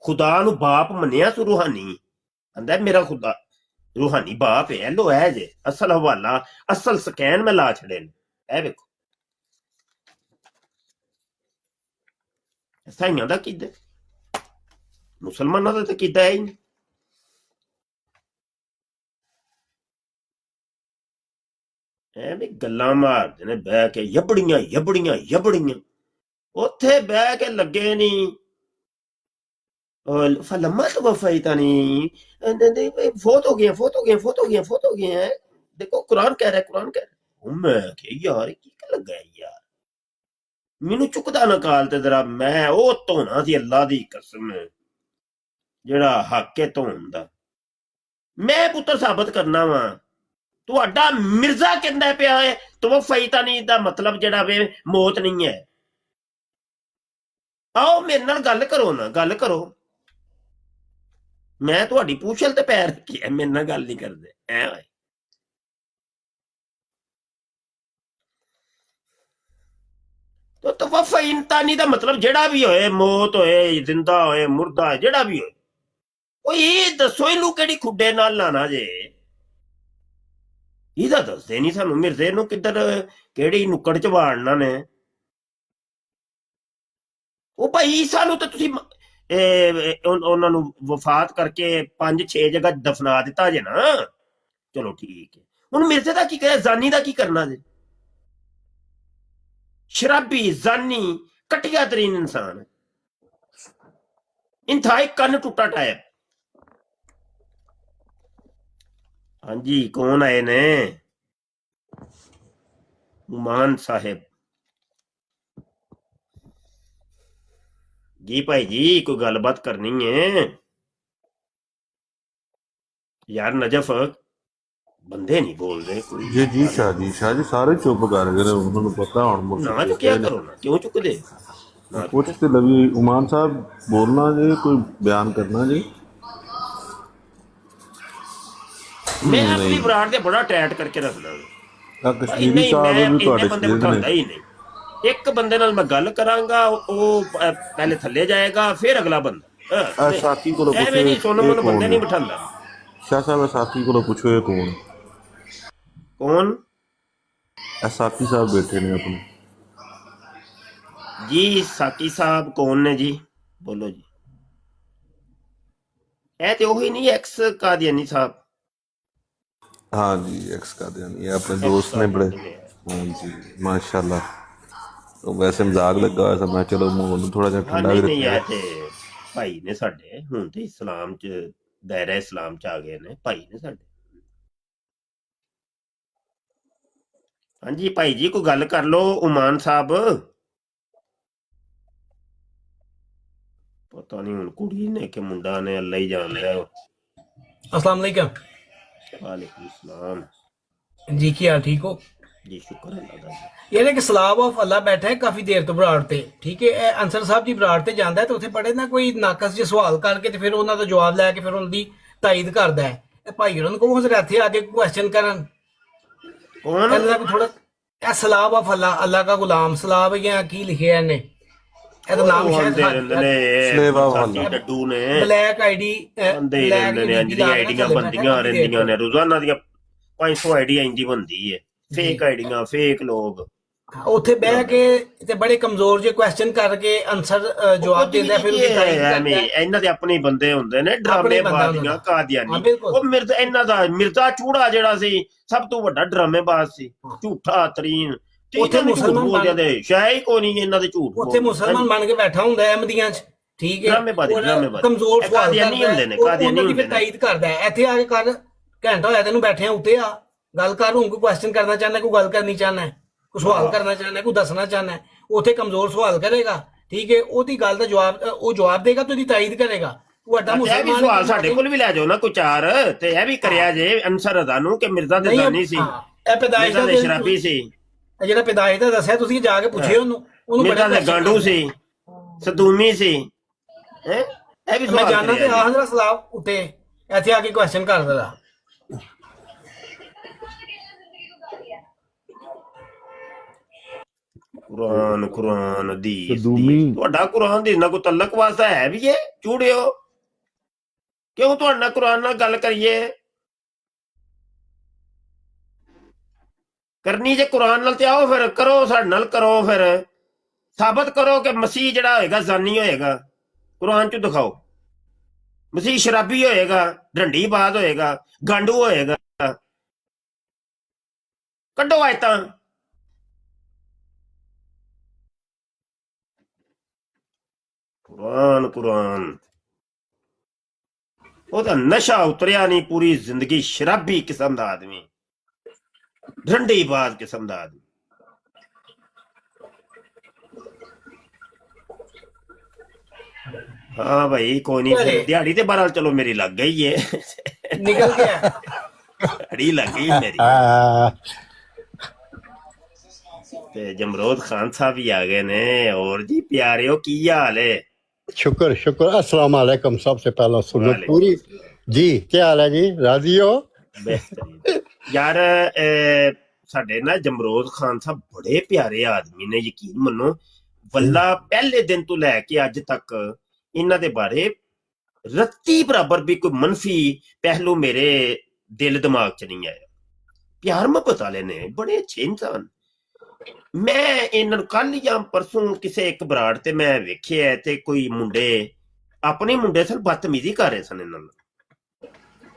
ਖੁਦਾ ਨੂੰ ਬਾਪ ਮੰਨਿਆ ਸੋ ਰੂਹਾਨੀ ਕਹਿੰਦਾ ਮੇਰਾ ਖੁਦਾ ਰੂਹਾਨੀ ਬਾਪ ਹੈ। ਲੋ ਹੈ ਜੇ ਅਸਲ ਹਵਾਲਾ, ਅਸਲ ਸਕੈਨ ਮੈਂ ਲਾ ਛੜੇ ਨੇ, ਇਹ ਵੇਖੋ। ਸਾਈਆਂ ਦਾ ਕਿੱਦਾਂ, ਮੁਸਲਮਾਨਾਂ ਦਾ ਤਾਂ ਕਿੱਦਾਂ ਹੈ ਹੀ ਨਹੀਂ। ਐਵੇਂ ਗੱਲਾਂ ਮਾਰਦੇ ਨੇ ਬਹਿ ਕੇ, ਯਬੜੀਆਂ ਯਬੜੀਆਂ ਯਬੜੀਆਂ, ਉੱਥੇ ਬਹਿ ਕੇ ਲੱਗੇ ਨਹੀਂ। ਫਲਮਾ ਤਾਂ ਵਫਾਇਤਾਨੀ, ਫੌਤ ਹੋ ਗਏ, ਫੌਤ ਹੋ ਗਏ, ਫੌਤ ਹੋ ਗਏ, ਫੌਤ ਹੋ ਗਏ। ਦੇਖੋ ਕੁਰਾਨ ਕਹਿ ਰਿਹਾ, ਕੁਰਾਨ ਕਹਿ ਰਿਹਾ। ਮੈਂ ਕਿਹਾ ਯਾਰ ਕੀ ਲੱਗਾ ਯਾਰ, ਮੈਨੂੰ ਚੁੱਕਦਾ ਨਕਾਲ ਤੇ ਜ਼ਰਾ, ਮੈਂ ਉਹ ਧੋਣਾ ਸੀ ਅੱਲਾ ਦੀ ਕਸਮ, ਜਿਹੜਾ ਹੱਕ ਹੈ ਧੋਣ ਦਾ। ਮੈਂ ਪੁੱਤਰ ਸਾਬਤ ਕਰਨਾ ਵਾ, ਤੁਹਾਡਾ ਮਿਰਜ਼ਾ ਕਹਿੰਦਾ ਪਿਆ ਹੈ ਤਵਫੈਤਾਨੀ ਦਾ ਮਤਲਬ ਜਿਹੜਾ ਵੇ ਮੌਤ ਨਹੀਂ ਹੈ। ਆਓ ਮੇਰੇ ਨਾਲ ਗੱਲ ਕਰੋ ਨਾ, ਗੱਲ ਕਰੋ। ਮੈਂ ਤੁਹਾਡੀ ਪੂਛਲ ਤੇ ਪੈਰ ਰੱਖਿਆ, ਮੇਰੇ ਨਾਲ ਗੱਲ ਨਹੀਂ ਕਰਦੇ ਐ। ਤੋ ਤਵਫੈਤਾਨੀ ਦਾ ਮਤਲਬ ਜਿਹੜਾ ਵੀ ਹੋਏ, ਮੌਤ ਹੋਏ, ਜ਼ਿੰਦਾ ਹੋਏ, ਮੁਰਦਾ, ਜਿਹੜਾ ਵੀ ਹੋਏ, ਉਹ ਇਹ ਦੱਸੋ ਇਹਨੂੰ ਕਿਹੜੀ ਖੁੱਡੇ ਨਾਲ ਲਾਣਾ ਜੇ, ਇਹਦਾ ਦੱਸਦੇ ਨਹੀਂ ਸਾਨੂੰ। ਮਿਰਜ਼ੇ ਨੂੰ ਕਿੱਧਰ ਕਿਹੜੀ ਨੁੱਕੜ ਚ ਵਾੜਨਾ ਨੇ। ਉਹ ਭਾਈ ਸਾਨੂੰ ਤਾਂ ਤੁਸੀਂ ਉਹਨਾਂ ਨੂੰ ਵਫਾਤ ਕਰਕੇ 5-6 ਜਗ੍ਹਾ ਦਫਨਾ ਦਿੱਤਾ ਜੇ ਨਾ, ਚਲੋ ਠੀਕ ਹੈ। ਹੁਣ ਮਿਰਜ਼ੇ ਦਾ ਕੀ ਕਰਿਆ, ਜ਼ਾਨੀ ਦਾ ਕੀ ਕਰਨਾ ਜੇ? ਸ਼ਰਾਬੀ, ਜ਼ਾਨੀ, ਘਟੀਆ ਤਰੀਨ ਇਨਸਾਨ, ਇੰਤਹਾਈ ਕੰਨ ਟੁੱਟਾ ਟਾਇਰ। ਹਾਂਜੀ ਕੌਣ ਆਏ ਨੇ? ਉਮਾਨ ਸਾਹਿਬ ਜੀ। ਭਾਈ ਜੀ ਕੋਈ ਗੱਲਬਾਤ ਕਰਨੀ ਹੈ ਯਾਰ। ਨਜਫ ਬੰਦੇ ਨਹੀਂ ਬੋਲਦੇ ਕੋਈ। जी शाह जी सारे चुप कर गए, उन्होंने पता हुण ਨਾ तो क्या करो ना, क्यों चुकदे? कुछ तो लवी उमान साहब बोलना जी, कोई बयान करना जी। मैं अपनी बराड़ से बड़ा टैट करके रखदा आ कश्मीरी साहब भी ਤੁਹਾਡੇ ਬੰਦੇ ਸ਼ਰੀਕ ਬਿਠਾਉਂਦਾ ਨੇ। ਹੀ ਨਹੀਂ। ਇੱਕ ਬੰਦੇ ਨਾਲ ਮੈਂ ਗੱਲ ਕਰਾਂਗਾ, ਉਹ ਪਹਿਲੇ ਥੱਲੇ ਜਾਏਗਾ, ਫਿਰ ਅਗਲਾ ਬੰਦਾ। ਆ ਸਾਥੀ ਕੋਲੋਂ ਐਵੇਂ ਨਹੀਂ ਪੁੱਛੋ ਸੁਣ ਇਹ ਮਨ ਬੰਦੇ ਕੌਣ ਨਹੀਂ ਨੇ? ਬਿਠਾਉਂਦਾ। शाह साहब साथी को पूछो ये कौन? कौन साथी साहब बैठे ने अपने जी? साकी साहब कौन ने जी? बोलो जी। ऐ तो वही नहीं, एक्स कादियानी साहब। हाँ जी, एक्स कादियानी, ये अपने दोस्त ने बड़े। हाँ जी माशाल्लाह। तो वैसे मजाक लगा हुआ था, मैं चलो माहौल थोड़ा सा ठंडा भी नहीं रखा। है ते भाई ने साडे हुण ते इस्लाम च दायरा इस्लाम च आ गए ने भाई ने साडे। हाँ जी भाई जी कोई गल कर लो उमान साहब। पता नहीं हुण कुड़ी ने कि मुंडा ने, अल्लाह ही जानदा है। अस्सलाम वालेकुम। वालेकुम सलाम जी क्या ठीक हो जी, शुक्र अल्लाह दा। ये ना कि सलाब ऑफ अल्लाह बैठा है काफी देर तो ਬਰਾੜ ਤੇ ਠੀਕ ਹੈ ਇਹ ਅੰਸਰ ਸਾਹਿਬ ਜੀ ਬਰਾੜ ਤੇ ਜਾਂਦਾ ਹੈ ਤੇ ਉੱਥੇ ਪੜੇ ਨਾ ਕੋਈ ਨਾਕਸ ਜਿਹੇ ਸਵਾਲ ਕਰਕੇ ਤੇ ਫਿਰ ਉਹਨਾਂ ਦਾ ਜਵਾਬ ਲੈ ਕੇ ਫਿਰ ਉਹਨਾਂ ਦੀ ਤਾਇਦ ਕਰਦਾ ਹੈ ਇਹ ਭਾਈ ਉਹਨਾਂ ਨੂੰ ਕਹੋ ਜ਼ਰਾ ਇੱਥੇ ਆ ਕੇ ਕੁਐਸਚਨ ਕਰਨ कौन ਕਹਿੰਦਾ ਵੀ ਥੋੜਾ ਇਹ ਸਲਾਬ ਆਫ ਅੱਲਾਹ ਦਾ ਗੁਲਾਮ ਸਲਾਬ ਜਾਂ ਕੀ ਲਿਖਿਆ ਇਹਨੇ ਇਹਦਾ ਨਾਮ आंदे रहंदे ने Slave of साथी Allah। डड्डू ने ਬਲੈਕ ਆਈਡੀ आंदे ही रहंदे ने ਜਿਹੜੀਆਂ ਆਈਡੀਆਂ ਬੰਦੀਆਂ ਰਹਿੰਦੀਆਂ ਨੇ ਰੋਜ਼ਾਨਾ ਦੀਆਂ 500 ਆਈਡੀ ਇੰਦੀ ਬੰਦੀ ਹੈ ਫੇਕ ਆਈਡੀਆਂ ਫੇਕ ਲੋਕ ਉੱਥੇ ਬਹਿ ਕੇ ਤੇ ਬੜੇ ਕਮਜ਼ੋਰ ਜਿਹੇ ਕੁਐਸਚਨ ਕਰਕੇ ਆਨਸਰ ਜਵਾਬ ਦਿੰਦਾ ਫਿਰ ਉਹਦੀ ਤਾਇਦ ਕਰਦਾ ਹੈ। ਇਹਨਾਂ ਦੇ ਆਪਣੇ ਬੰਦੇ ਹੁੰਦੇ ਨੇ ਡਰਾਮੇਬਾਜ਼ੀਆਂ ਹਾਂ, ਕਾਦੀਆਨੀ ਬਿਲਕੁਲ। ਉਹ ਮਿਰਜ਼ਾ ਇਹਨਾਂ ਦਾ ਮਿਰਜ਼ਾ ਚੂੜਾ ਜਿਹੜਾ ਸੀ ਸਭ ਤੋਂ ਵੱਡਾ ਡਰਾਮੇਬਾਜ਼ ਸੀ ਝੂਠਾ ਤਰੀਨ ਤੇ ਉੱਥੇ ਇਹਨਾਂ ਦੇ ਝੂਠ ਮੁਸਲਮਾਨ ਬੋਲਦੇ ਨੇ ਸ਼ਾਇਦ ਕੋਈ ਨਹੀਂ ਇਹਨਾਂ ਦੇ ਝੂਠ ਉੱਥੇ ਮੁਸਲਮਾਨ ਬਣ ਕੇ ਬੈਠਾ ਹੁੰਦਾ ਹੈ ਅਹਿਮਦੀਆਂ 'ਚ ਠੀਕ ਹੈ ਡਰਾਮੇਬਾਜ਼ੀ, ਉਹ ਡਰਾਮੇਬਾਜ਼ੀ। ਕਮਜ਼ੋਰ ਇਹ ਸਵਾਲ ਕਾਦੀਆਨੀ ਕਰਦਾ ਹੁੰਦੇ ਨੇ, ਹੈ, ਉਹ ਕਾਦੀਆਨੀ ਉਹਨਾਂ ਦੀ ਫਿਰ ਹੁੰਦੇ ਨੇ। ਤਾਇਦ ਕਰਦਾ ਹੈ ਇੱਥੇ ਆ ਕੇ ਕਰ ਘੰਟਾ ਹੋਇਆ ਤੈਨੂੰ ਬੈਠਿਆ ਉੱਤੇ ਆ ਗੱਲ ਕਰ ਹੁਣ ਕੋਈ ਕੁਐਸਚਨ ਕਰਨਾ ਚਾਹਨਾ ਕੋਈ ਗੱਲ ਕਰਨੀ ਚਾਹਨਾ ਹੈ ਕੋਈ ਸਵਾਲ ਕਰਨਾ ਚਾਹਨਾ ਕੋਈ ਦੱਸਣਾ ਚਾਹਨਾ ਹੈ ਉੱਥੇ ਕਮਜ਼ੋਰ ਸਵਾਲ ਕਰੇਗਾ ਠੀਕ ਹੈ ਉਹਦੀ ਗੱਲ ਦਾ ਜਵਾਬ ਉਹ ਜਵਾਬ ਦੇਗਾ ਤੇ ਉਹਦੀ ਤਾਇਦ ਕਰੇਗਾ ਵੱਡਾ ਇਹ ਵੀ ਮੁਸਲਮਾਨ ਸਵਾਲ ਸਾਡੇ ਕੋਲ ਵੀ ਲੈ ਜਾਓ ਨਾ ਕੋਈ ਚਾਰ ਤੇ ਇਹ ਵੀ ਕਰਿਆ ਜੇ ਅਨਸਰ ਅਦਾ ਨੂੰ ਕਿ ਮਿਰਜ਼ਾ ਦੇ ਨਹੀਂ, ਜ਼ਾਨੀ ਸੀ ਹਾਂ, ਇਹ ਪੈਦਾਇਸ਼ ਮਿਰਜ਼ਾ ਦਾ ਦੇ ਸ਼ਰਾਬੀ ਸੀ ਇਹ ਜਿਹੜਾ ਪੈਦਾਇਸ਼ ਦਾ ਦੱਸਿਆ ਤੁਸੀਂ ਜਾ ਕੇ ਪੁੱਛਿਓ ਉਹਨੂੰ ਮਿਰਜ਼ਾ ਦੇ question ਗਾਂਡੂ ਕਰਨੇ। ਸੀ ਸਦੂਮੀ ਸੀ ਹੈ ਇਹ ਵੀ ਮੈਂ ਸਵਾਲ ਜਾਣਦਾ ਤੇ ਕਰਿਆ ਆਹ ਜਰਾ ਸਲਾਬ ਉੱਤੇ ਇੱਥੇ ਆ ਕੇ ਕੁਐਸਚਨ ਕਰਦਾ ਦਾ ਕੁਰਾਨ ਕੁਰਾਨ ਹਦੀਸ ਤੁਹਾਡਾ ਕੁਰਾਨ ਦੀ ਨਾ ਕੋਈ ਤਲਕ ਵਾਸਤਾ ਹੈ ਵੀ ਇਹ ਚੂੜਿਓ ਕਿਉਂ ਤੁਹਾਡੇ ਨਾਲ ਕੁਰਾਨ ਨਾਲ ਗੱਲ ਕਰੀਏ ਕਰਨੀ ਜੇ ਕੁਰਾਨ ਨਾਲ ਤੇ ਆਓ ਫਿਰ ਕਰੋ ਸਾਡੇ ਨਾਲ ਕਰੋ ਫਿਰ ਸਾਬਤ ਕਰੋ ਕਿ ਮਸੀਹ ਜਿਹੜਾ ਹੋਏਗਾ ਜ਼ਾਨੀ ਹੋਏਗਾ ਕੁਰਾਨ ਚ ਦਿਖਾਓ ਮਸੀਹ ਸ਼ਰਾਬੀ ਹੋਏਗਾ ਢੰਡੀਬਾਜ਼ ਹੋਏਗਾ ਗਾਂਡੂ ਹੋਏਗਾ ਕੱਢੋ ਆਇਤਾਂ ਕੁਰਾਨ ਕੁਰਾਨ ਉਹਦਾ ਨਸ਼ਾ ਉਤਰਿਆ ਨਹੀਂ ਪੂਰੀ ਜ਼ਿੰਦਗੀ ਸ਼ਰਾਬੀ ਕਿਸਮ ਦਾ ਆਦਮੀ ਢੰਡੀਬਾਜ਼ ਕਿਸਮ ਦਾ ਆਦਮੀ हाँ भाई कोई नहीं अरे। दिहाड़ी ते बहरहाल चलो मेरी लग गई है निकल गया दिहाड़ी लग गई मेरी ते जमरोद खान साहब भी आ गए ने और जी प्यारे की हाल है शुक्र शुक्र अस्सलाम वालेकुम सबसे पहला सुनत वालेकुम पूरी जी क्या हाल है जी राजी हो बेहतरीन यार ਸਾਡੇ ਨਾ ਜਮਰੋਦ ਖਾਨ ਸਾਹਿਬ ਬੜੇ ਪਿਆਰੇ ਆਦਮੀ ਨੇ ਯਕੀਨ ਮੰਨੋ ਵੱਲਾ ਪਹਿਲੇ ਦਿਨ ਤੋਂ ਲੈ ਕੇ ਅੱਜ ਤੱਕ ਇਹਨਾਂ ਦੇ ਬਾਰੇ ਰੱਤੀ ਬਰਾਬਰ ਵੀ ਕੋਈ ਮੰਨਫੀ ਪਹਿਲੂ ਮੇਰੇ ਦਿਲ ਦਿਮਾਗ 'ਚ ਨਹੀਂ ਆਇਆ ਪਿਆਰ ਮੁਹੱਬਤ ਵਾਲੇ ਨੇ ਬੜੇ ਅੱਛੇ ਇਨਸਾਨ ਮੈਂ ਇਹਨਾਂ ਨੂੰ ਕੱਲ ਜਾਂ ਪਰਸੋਂ ਕਿਸੇ ਇੱਕ ਬਰਾੜ ਤੇ ਮੈਂ ਵੇਖਿਆ ਤੇ ਕੋਈ ਮੁੰਡੇ ਆਪਣੇ ਮੁੰਡੇ ਸਨ ਬਦਤਮੀਜ਼ੀ ਕਰ ਰਹੇ ਸਨ ਇਹਨਾਂ ਨਾਲ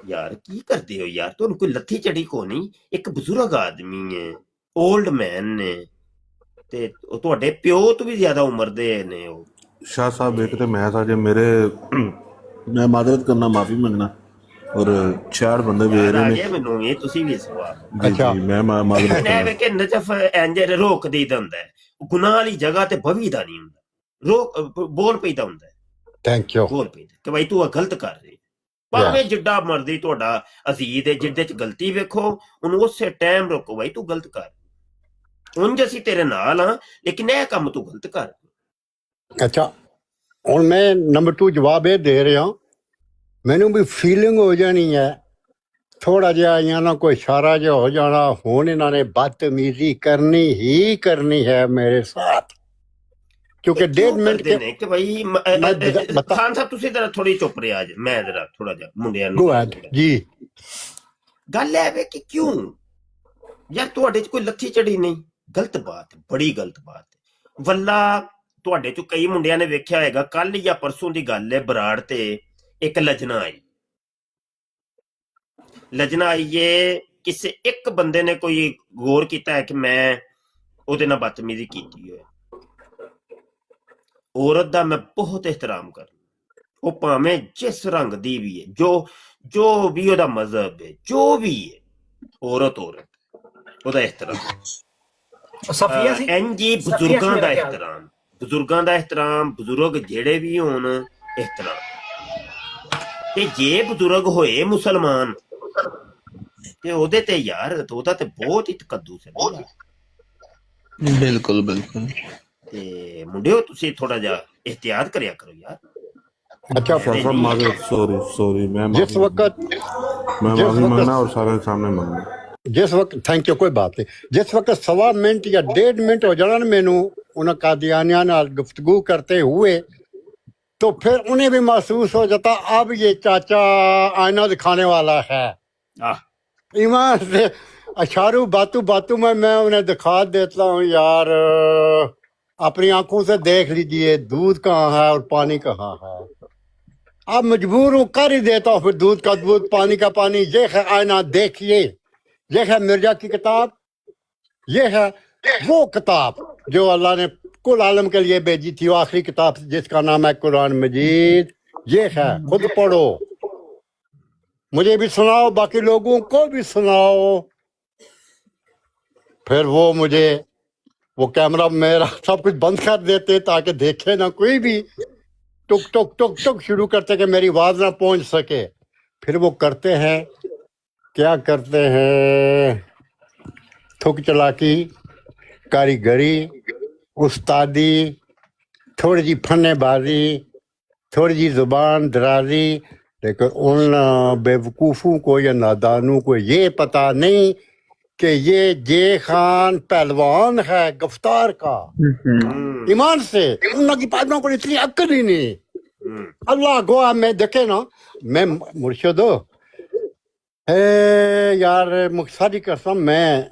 ਯਾਰ ਕੀ ਕਰਦੇ ਹੋ ਯਾਰ ਤੁਹਾਨੂੰ ਕੋਈ ਲੱਥੀ ਚੜੀ ਕੋ ਨਹੀਂ ਇੱਕ ਬਜ਼ੁਰਗ ਆਦਮੀ ਹੈ 올ਡ ਮੈਨ ਨੇ ਤੇ ਉਹ ਤੁਹਾਡੇ ਪਿਓ ਤੋਂ ਵੀ ਜ਼ਿਆਦਾ ਉਮਰ ਦੇ ਨੇ ਉਹ शाह साहब एक तो मैं था जो मेरे मैं मादरत करना माफी मंगना और 66 बंदे ਯਾਦ भेज ਆ रहे ਗਿਆ ਮੈਨੂੰ ਇਹ ਤੁਸੀਂ ਵੀ ਸਵਾਲ ने जी अच्छा। जी मैं मादरत ਮੈਂ करना ਵੇ ਕਿ ਨਜਫ ਇੰਜ ਰੋਕ ਦੇਈਦਾ ਹੁੰਦਾ ਹੈ ਗੁਨਾਹ ਵਾਲੀ ਜਗ੍ਹਾ ਤੇ ਬਵੀਦਾ ਨਹੀਂ ਹੁੰਦਾ ਰੋਕ ਬੋਲ ਪਈਦਾ ਹੁੰਦਾ ਹੈ थैंक यू ਬੋਲ ਪਈਦਾ ਕਿ ਭਾਈ ਤੂੰ ਆ ਗਲਤ ਕਰ ਰਹੀ ਭਾਵੇਂ ਜਿੱਡਾ ਮਰਜ਼ੀ ਤੁਹਾਡਾ ਅਜ਼ੀਜ਼ ਹੈ ਜਿਹਦੇ ਚ ਗਲਤੀ ਵੇਖੋ ਉਹਨੂੰ ਉਸੇ ਟਾਈਮ ਰੋਕੋ ਭਾਈ ਤੂੰ ਗਲਤ ਕਰ ਉਂਝ ਅਸੀਂ ਤੇਰੇ ਨਾਲ ਹਾਂ ਲੇਕਿਨ ਇਹ ਕੰਮ ਤੂੰ ਗਲਤ ਕਰ अच्छा ਹੁਣ ਮੈਂ ਨੰਬਰ 2 ਜਵਾਬ ਇਹ ਦੇ ਰਿਹਾ ਮੈਨੂੰ ਵੀ ਫੀਲਿੰਗ ਹੋ ਜਾਣੀ ਹੈ ਥੋੜਾ ਜਿਹਾ ਇਹਨਾਂ ਨਾਲ ਕੋਈ ਇਸ਼ਾਰਾ ਜਿਹਾ ਹੋ ਜਾਣਾ ਹੁਣ ਇਹਨਾਂ ਨੇ ਬਦਤਮੀਜ਼ੀ ਕਰਨੀ ਹੀ ਕਰਨੀ ਹੈ ਮੇਰੇ ਸਾਥ क्योंकि 1.5 मिनट के ਨੇ ਕਿ ਭਾਈ बता- ਖਾਨ ਸਾਹਿਬ ਤੁਸੀਂ ਜਰਾ ਥੋੜੀ ਚੁੱਪ ਰਿਹਾ ਅੱਜ ਮੈਂ ਜਰਾ ਥੋੜਾ ਜਿਹਾ ਮੁੰਡਿਆਂ गो ਨੂੰ ahead जी ਗੱਲ ਹੈ ਵੇ ਕਿ ਕਿਉਂ ਯਾਰ ਤੁਹਾਡੇ ਚ ਕੋਈ ਲੱਥੀ ਚੜੀ ਨਹੀਂ ਗਲਤ ਬਾਤ ਹੈ ਬੜੀ ਗਲਤ ਬਾਤ ਹੈ ਵੱਲਾ ਤੁਹਾਡੇ ਚ ਕਈ ਮੁੰਡਿਆਂ ਨੇ ਵੇਖਿਆ ਹੋਏਗਾ ਕੱਲ ਜਾਂ ਪਰਸੋਂ ਦੀ ਗੱਲ ਹੈ ਬਰਾੜ ਤੇ ਇੱਕ ਲਜਨਾ ਆਈ ਲਜਨਾ ਆਈ ਏ ਕਿਸੇ ਇੱਕ ਬੰਦੇ ਨੇ ਕੋਈ ਗੌਰ ਕੀਤਾ ਹੈ ਕਿ ਮੈਂ ਉਹਦੇ ਨਾਲ ਬਦਤਮੀਜ਼ੀ ਕੀਤੀ ਹੋਏ ਔਰਤ ਦਾ ਮੈਂ ਬਹੁਤ ਇਹਤਰਾਮ ਕਰਦਾ ਉਹ ਭਾਵੇਂ ਜਿਸ ਰੰਗ ਦੀ ਵੀ ਹੈ ਜੋ ਵੀ ਉਹਦਾ ਮਜ਼ਹਬ ਹੈ ਜੋ ਵੀ ਹੈ ਔਰਤ ਉਹਦਾ ਇਹਤਰਾਮ ਸਫੀਆ ਸੀ ਇੰਜੀ ਬਜ਼ੁਰਗਾਂ ਦਾ ਇਹਤਰਾਮ ਬਜ਼ੁਰਗਾਂ ਦਾ ਇਹਤਰਾਮ ਬਜ਼ੁਰਗ ਜਿਹੜੇ ਵੀ ਹੋਣ ਇਹਤਰਾਮ ਤੇ ਜੇ ਬਜ਼ੁਰਗ ਹੋਏ ਮੁਸਲਮਾਨ ਤੇ ਉਹਦੇ ਤੇ ਯਾਰ ਉਹਦਾ ਤੇ ਬਹੁਤ ਹੀ ਤਕੱਦੁਸ ਹੈ ਨਾ ਯਾਰ। ਬਿਲਕੁਲ ਬਿਲਕੁਲ। ਤੇ ਮੁੰਡਿਓ ਤੁਸੀਂ ਥੋੜਾ ਜਿਹਾ ਇhtiyat ਕਰਿਆ ਕਰੋ ਯਾਰ। अच्छा शाह साहब माजरत, सॉरी मैं जिस वक्त माफी मांगना और सारे के सामने मांगना। जिस वक्त थैंक यू, कोई बात नहीं। जिस वक्त 1.25 मिनट या 1.5 मिनट हो जाना ना मैनू उन्हें कादियानिया नाल गुफ्तगू करते हुए, तो फिर उन्हें भी महसूस हो जाता अब ये चाचा आईना दिखाने वाला है। ईमान से अशारू बातू बातू में मैं उन्हें दिखा देता हूँ यार, अपनी आंखों से देख लीजिए दूध कहाँ है और पानी कहाँ है। अब मजबूर हूँ, कर ही देता हूँ फिर दूध का दूध पानी का पानी। ये है आईना, देखिए ये है मिर्जा की किताब, ये है वो किताब जो अल्लाह ने कुल आलम के लिए भेजी थी, वो आखिरी किताब जिसका नाम है कुरान मजीद। ये है, खुद पढ़ो, मुझे भी सुनाओ, बाकी लोगों को भी सुनाओ। फिर वो मुझे वो कैमरा मेरा सब कुछ बंद कर देते ताकि देखे ना कोई भी, टुक टुक टुक टुक शुरू करते कि मेरी आवाज ना पहुंच सके। फिर वो करते हैं, क्या करते हैं, थुक चलाकी, कारीगरी, उस्तादी, थोड़ी जी फन्नेबाजी, थोड़ी जी जुबान दराजी। लेकिन उन बेवकूफ़ों को या नादानों को ये पता नहीं कि ये जे खान पहलवान है गफ्तार का। ईमान से उनकी पादों को इतनी अक्ल ही नहीं। अल्लाह गवाह, मैं देखे ना, मैं मुर्शिदो यार मुख्तारी कसम, मैं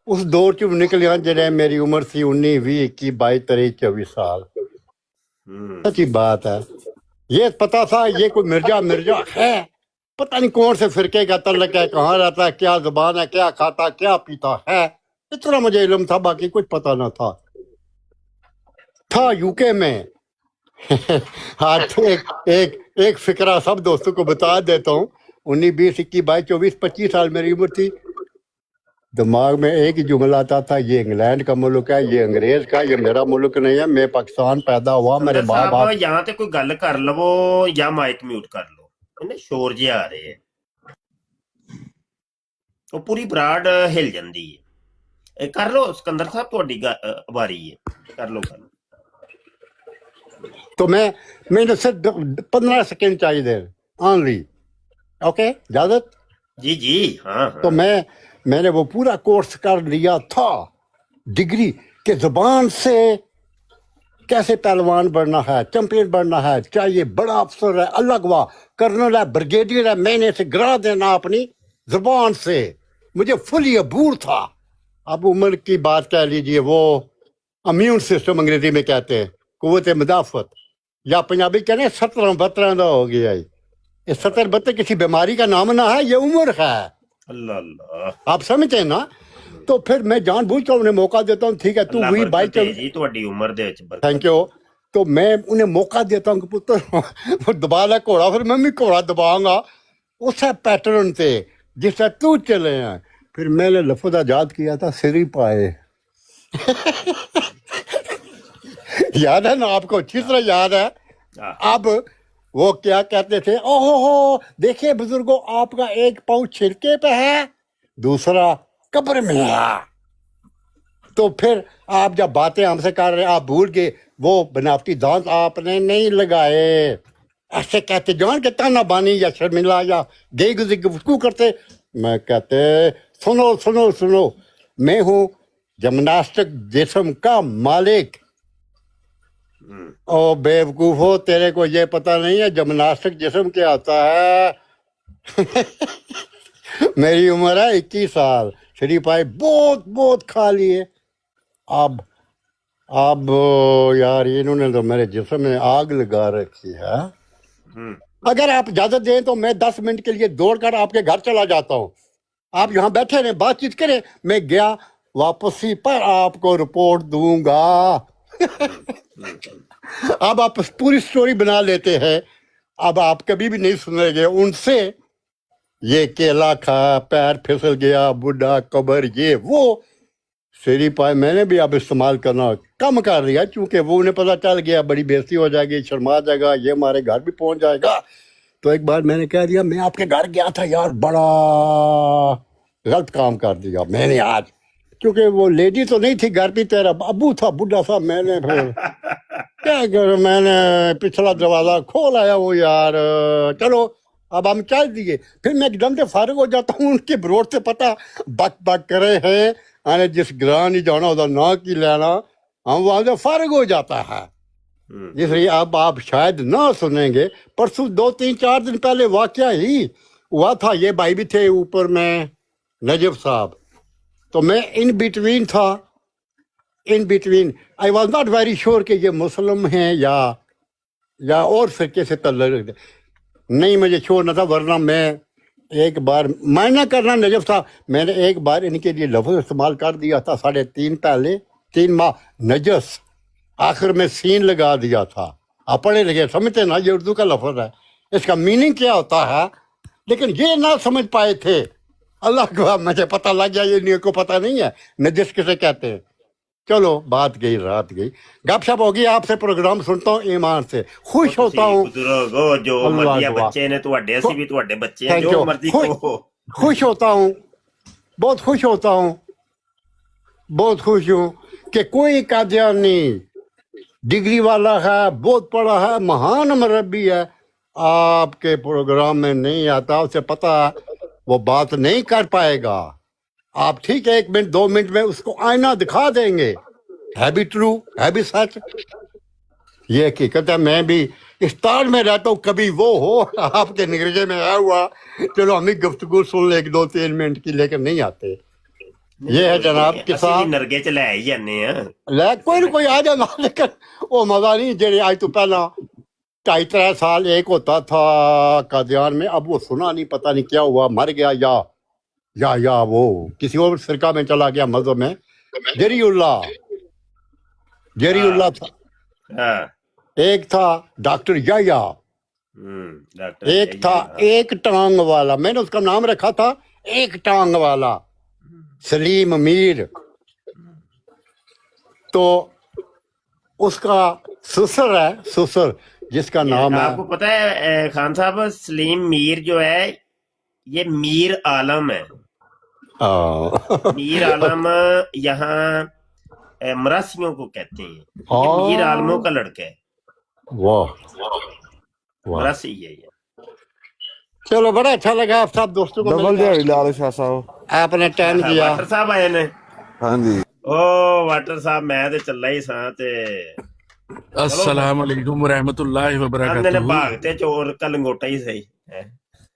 उस दौर च निकलिया जड़े मेरी उम्र सी 19 20 21 22 23 24 साल। सच्ची बात है, ये पता था ये कोई मिर्जा है, पता नहीं कौन से फिरके का तल्लक है, कहाँ रहता है, क्या जुबान है, क्या खाता क्या पीता है, इतना मुझे इल्म था, बाकी कुछ पता ना था यूके में। आज एक फिक्रा सब दोस्तों को बता देता हूँ। 19 20 21 22 24 25 साल मेरी उम्र थी। दिमाग में एक ही जुमला आता था, ये इंग्लैंड का मुल्क है, ये अंग्रेज का, ये मेरा मुल्क नहीं है, मैं पाकिस्तान पैदा हुआ, मेरे माँ बाप। ਜਾਂ ਤੇ ਕੋਈ ਗੱਲ ਕਰ ਲਵੋ ਜਾਂ ਮਾਈਕ ਮਿਊਟ ਕਰ ਲਓ, ਇਹਨੇ ਸ਼ੋਰ ਜਿਹਾ ਆ ਰਹੇ ਹੈ, ਉਹ ਪੂਰੀ ਬਰਾੜ ਹਿਲ ਜਾਂਦੀ ਹੈ। ਇਹ ਕਰ ਲਓ ਸਿਕੰਦਰ ਸਾਹਿਬ, ਤੁਹਾਡੀ ਵਾਰੀ ਹੈ, ਕਰ ਲਓ ਗੱਲ। तो मैंने सिर्फ 15 सेकेंड चाहिए थे ऑनली। ओके इजाजत? जी जी हाँ तो मैंने वो पूरा कोर्स कर लिया था, डिग्री के जुबान से कैसे पहलवान बनना है, चैंपियन बनना है, चाहिए बड़ा अफसर है, अल्लाह गवाह, कर्नल है, ब्रिगेडियर है, मैंने से गिरा देना अपनी जुबान से, मुझे फुली अबूर था। अब उम्र की बात कह लीजिए, वो इम्यून सिस्टम अंग्रेजी में कहते हैं, कुव्वत मुदाफत, या पंजाबी कहते हैं 17 72 का हो गया। ये 70 72 किसी बीमारी का नाम ना है, ये उम्र है। अल्लाह अल्लाह, आप समझते हैं ना? तो फिर मैं जानबूझ कर उन्हें मौका देता हूँ, ठीक है तू हुई बाइक जी ਤੁਹਾਡੀ ਉਮਰ ਦੇ ਵਿੱਚ ਬਰਕਤ। Thank you. तो मैं उन्हें मौका देता हूँ कि पुत्र दबा ला घोड़ा, फिर मैं भी घोड़ा दबाऊंगा उस पैटर्न से जिससे तू चले हैं। फिर मैंने लफ्ज आजाद किया था, सिरी पाए। याद है ना आपको? अच्छी तरह याद है। अब वो क्या कहते थे, ओहो हो देखिए बुजुर्गों, आपका एक पाँव छिलके पे है, दूसरा कब्र में है। तो फिर आप जब बातें हमसे कर रहे, आप भूल गए वो बनावटी दांत आपने नहीं लगाए। ऐसे कहते जान के ताना बानी या शर्मिला या गई गुजरी गुफ्तगू करते। मैं कहते सुनो सुनो सुनो, मैं हूँ जिम्नास्टिक जिस्म का मालिक। ओ बेवकूफो, तेरे को ये पता नहीं है जिम्नास्टिक जिस्म क्या होता है। मेरी उम्र है 21 साल, शरीफ भाई बहुत बहुत खा लिए। अब यार इन्होंने तो मेरे जिस्म में आग लगा रखी है। अगर आप इजाजत दें तो मैं 10 मिनट के लिए दौड़कर आपके घर चला जाता हूँ, आप यहाँ बैठे रहे, बातचीत करें, मैं गया, वापसी पर आपको रिपोर्ट दूंगा। अब आप पूरी स्टोरी बना लेते हैं, अब आप कभी भी नहीं सुनेंगे उनसे ये केला खा, पैर फिसल गया, बुढ़ा कब्र, ये वो शेरी पाए मैंने भी अब इस्तेमाल करना कम कर दिया, क्योंकि वो उन्हें पता चल गया बड़ी बेइज्जती हो जाएगी, शर्मा जाएगा, ये हमारे घर भी पहुंच जाएगा। तो एक बार मैंने कह दिया मैं आपके घर गया था यार, बड़ा गलत काम कर दिया मैंने आज, क्योंकि वो लेडी तो नहीं थी घर पे, तेरा अबू था बुढ़ा सा। मैंने फिर क्या करूं, मैंने पिछला दरवाजा खोल आया वो यार, चलो अब हम चल दिए। फिर मैं एकदम से फारिग हो जाता हूँ, उनके बरोड से पता बक बक करे हैं, आने जिस ग्रां नहीं जाना उधर ना की लेना, हम वहां से फारिग हो जाता है। इसलिए अब आप शायद ना सुनेंगे, परसों 2-3-4 दिन पहले वाकया ही हुआ था। ये भाई भी थे ऊपर में, नजब साहब, तो मैं इन बिटवीन था, in between I was not very sure कि ये मुस्लिम हैं या और फिरके से तल्लुक नहीं, मुझे श्योर न था। वरना मैं एक बार मायना करना नजब साहब, मैंने एक बार इनके लिए लफ्ज़ इस्तेमाल कर दिया था 3.5 पहले, 3 माह, नजस, आखिर में सीन लगा दिया था। आप पढ़े लगे समझते ना, ये उर्दू का लफ्ज़ है, इसका मीनिंग क्या होता है, लेकिन ये ना समझ पाए थे। अल्लाह को मुझे पता लग गया, ये इनको पता नहीं है नजस किसे कहते हैं। चलो बात गई रात गई, गपशप होगी। आपसे प्रोग्राम सुनता हूँ ईमान से, खुश होता हूँ। बुजुर्गो जो मर्जी बच्चे ने ਤੁਹਾਡੇ ਅਸੀਂ ਵੀ ਤੁਹਾਡੇ ਬੱਚੇ ਆ, ਜੋ ਮਰਜ਼ੀ ਕਹੋ। खुश होता हूँ, बहुत खुश होता हूँ, बहुत खुश हूँ कि कोई कादियानी डिग्री वाला है, बहुत पढ़ा है, महान मरबी है, आपके प्रोग्राम में नहीं आता, उसे पता वो बात नहीं कर पाएगा। आप ठीक है 1 मिनट 2 मिनट में उसको आईना दिखा देंगे, है भी ट्रू, है भी सच, ये हकीकत है। मैं भी इस तार में रहता हूँ, कभी वो हो आपके निगरजे में आया हुआ, चलो हम ही गुफ्तगू सुन ले 2-3 मिनट की, लेकिन नहीं आते। ये है जनाब किसान नरगे च ले ही जाने हैं, ले कोई ना कोई आ जाना, लेकिन वो मजा नहीं जेड़े आज तो पहला 2.5-3 साल एक होता था कादियान में, अब वो सुना नहीं, पता नहीं क्या हुआ, मर गया या वो किसी और फिरका में चला गया, मजहब में। जरीउल्लाह था, एक था डॉक्टर याया, एक था एक टांग वाला, मैंने उसका नाम रखा था एक टांग वाला, सलीम मीर। तो उसका ससुर है, ससुर जिसका नाम है, आपको पता है खान साहब, सलीम मीर जो है ये मीर आलम है। मीर आलम यहाँ मरासियों को कहते हैं, ये मीर आलमों का लड़का है। वाह मरासी है ये। चलो बड़ा अच्छा लगा आप सब दोस्तों को डबल दिहाड़ी लाल शाह साहब, आपने टाइम दिया। वाटर साहब आए ने, हाँ जी, ओ वाटर साहब मैं ते चला ही सा ते अस्सलाम वालेकुम रहमतुल्लाहि व हमने बरकातहू। भागते चोर का लंगोटा ही सही है।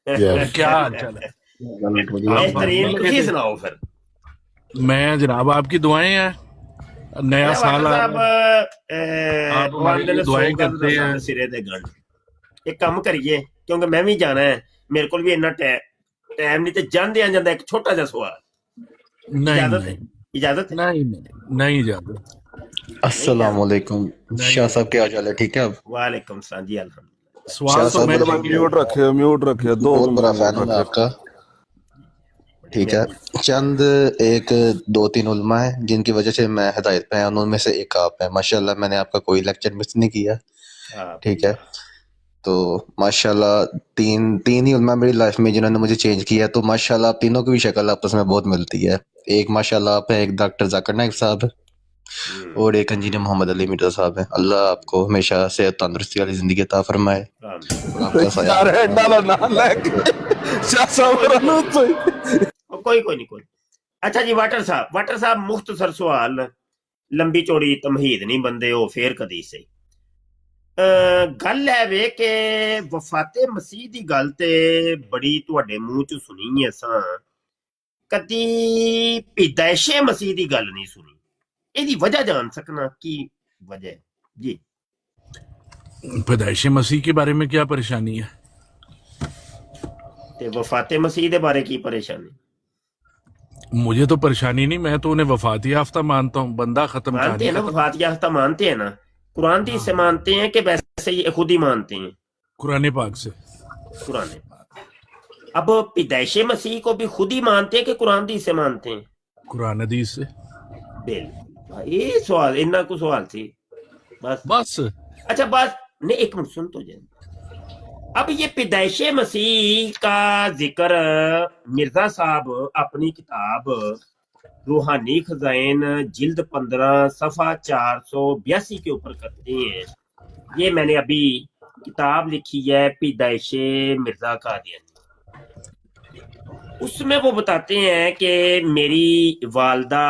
क्या हाल चाल है? बेहतरीन, तुसी सुनाओ फिर। मैं जनाब आपकी दुआएं हैं, नया साल आ साहब आप हमारे लिए दुआएं करते हैं। सिरे दे गंढ एक काम करिए, क्योंकि मैं भी जाना है, मेरे को भी इन्ना टाइम नहीं, ते जांदे जांदा एक छोटा सा सवाल, नहीं इजाजत है? नहीं इजाजत। अस्सलाम वालेकुम शाह साहब, क्या हाल है? ठीक है आप? वालेकुम सलाम जी, अल्हम्दुलिल्लाह। सवाल तो मैं म्यूट रखे दो, बहुत बड़ा फैन हूं मैं आपका। ठीक है, चंद 1-2-3 उलमा है जिनकी वजह से मैं हिदायत पे आया, उनमें से एक आप है। माशाल्लाह मैंने आपका कोई लेक्चर मिस नहीं किया, ठीक है। तो माशाल्लाह तीन ही उलमा मेरी लाइफ में जिन्होंने मुझे चेंज किया, तो माशाल्लाह आप तीनों की भी शक्ल आपस में बहुत मिलती है। एक माशाल्लाह आप है, एक डॉक्टर जाकिर नाइक साहब और एक इंजीनियर मोहम्मद अली मिर्जा साहब है। अल्लाह आपको हमेशा सेहत तंदुरुस्ती वाली जिंदगी अता फरमाए। कोई नहीं। अच्छा जी वाटर साहब मुख्तसर सवाल, लंबी चौड़ी तमहीद नहीं बंदे हो, फिर कदी से गल है वे कि वफाते मसीह दी गल ते बड़ी तुहाडे मुंह च सुनी है असां, कदी पैदाइशे मसीह दी गल नहीं सुनी। ਇਹਦੀ वजह जान सकना की वजह जी? पैदाइश मसीह के बारे में क्या परेशानी है? ते वफाते मसीह दे बारे की परेशानी? मुझे तो परेशानी नहीं, मैं तो उन्हें वफात याफ्ता मानता हूँ, बंदा खत्म मानते हैं ना, वफात याफ्ता मानते हैं ना, कुरान दी से मानते हैं कि वैसे ये खुद ही मानते हैं? कुरान पाक से। कुरान पाक। अब पैदाइशे मसीह को भी खुद ही मानते हैं कि कुरान दी से मानते हैं? कुरान हदीस से। बिल्कुल, ये सवाल इन्ना को सवाल थी बस। अच्छा बस नहीं, एक मिनट सुन तो जाए। अब ये पैदाइश मसीह का जिक्र मिर्जा साहब अपनी किताब रूहानी खजाइन जिल्द 15 सफ़ा 482 के ऊपर करते हैं। ये मैंने अभी किताब लिखी है पैदाइश मिर्जा कादियानी। उसमें वो बताते हैं कि मेरी वालदा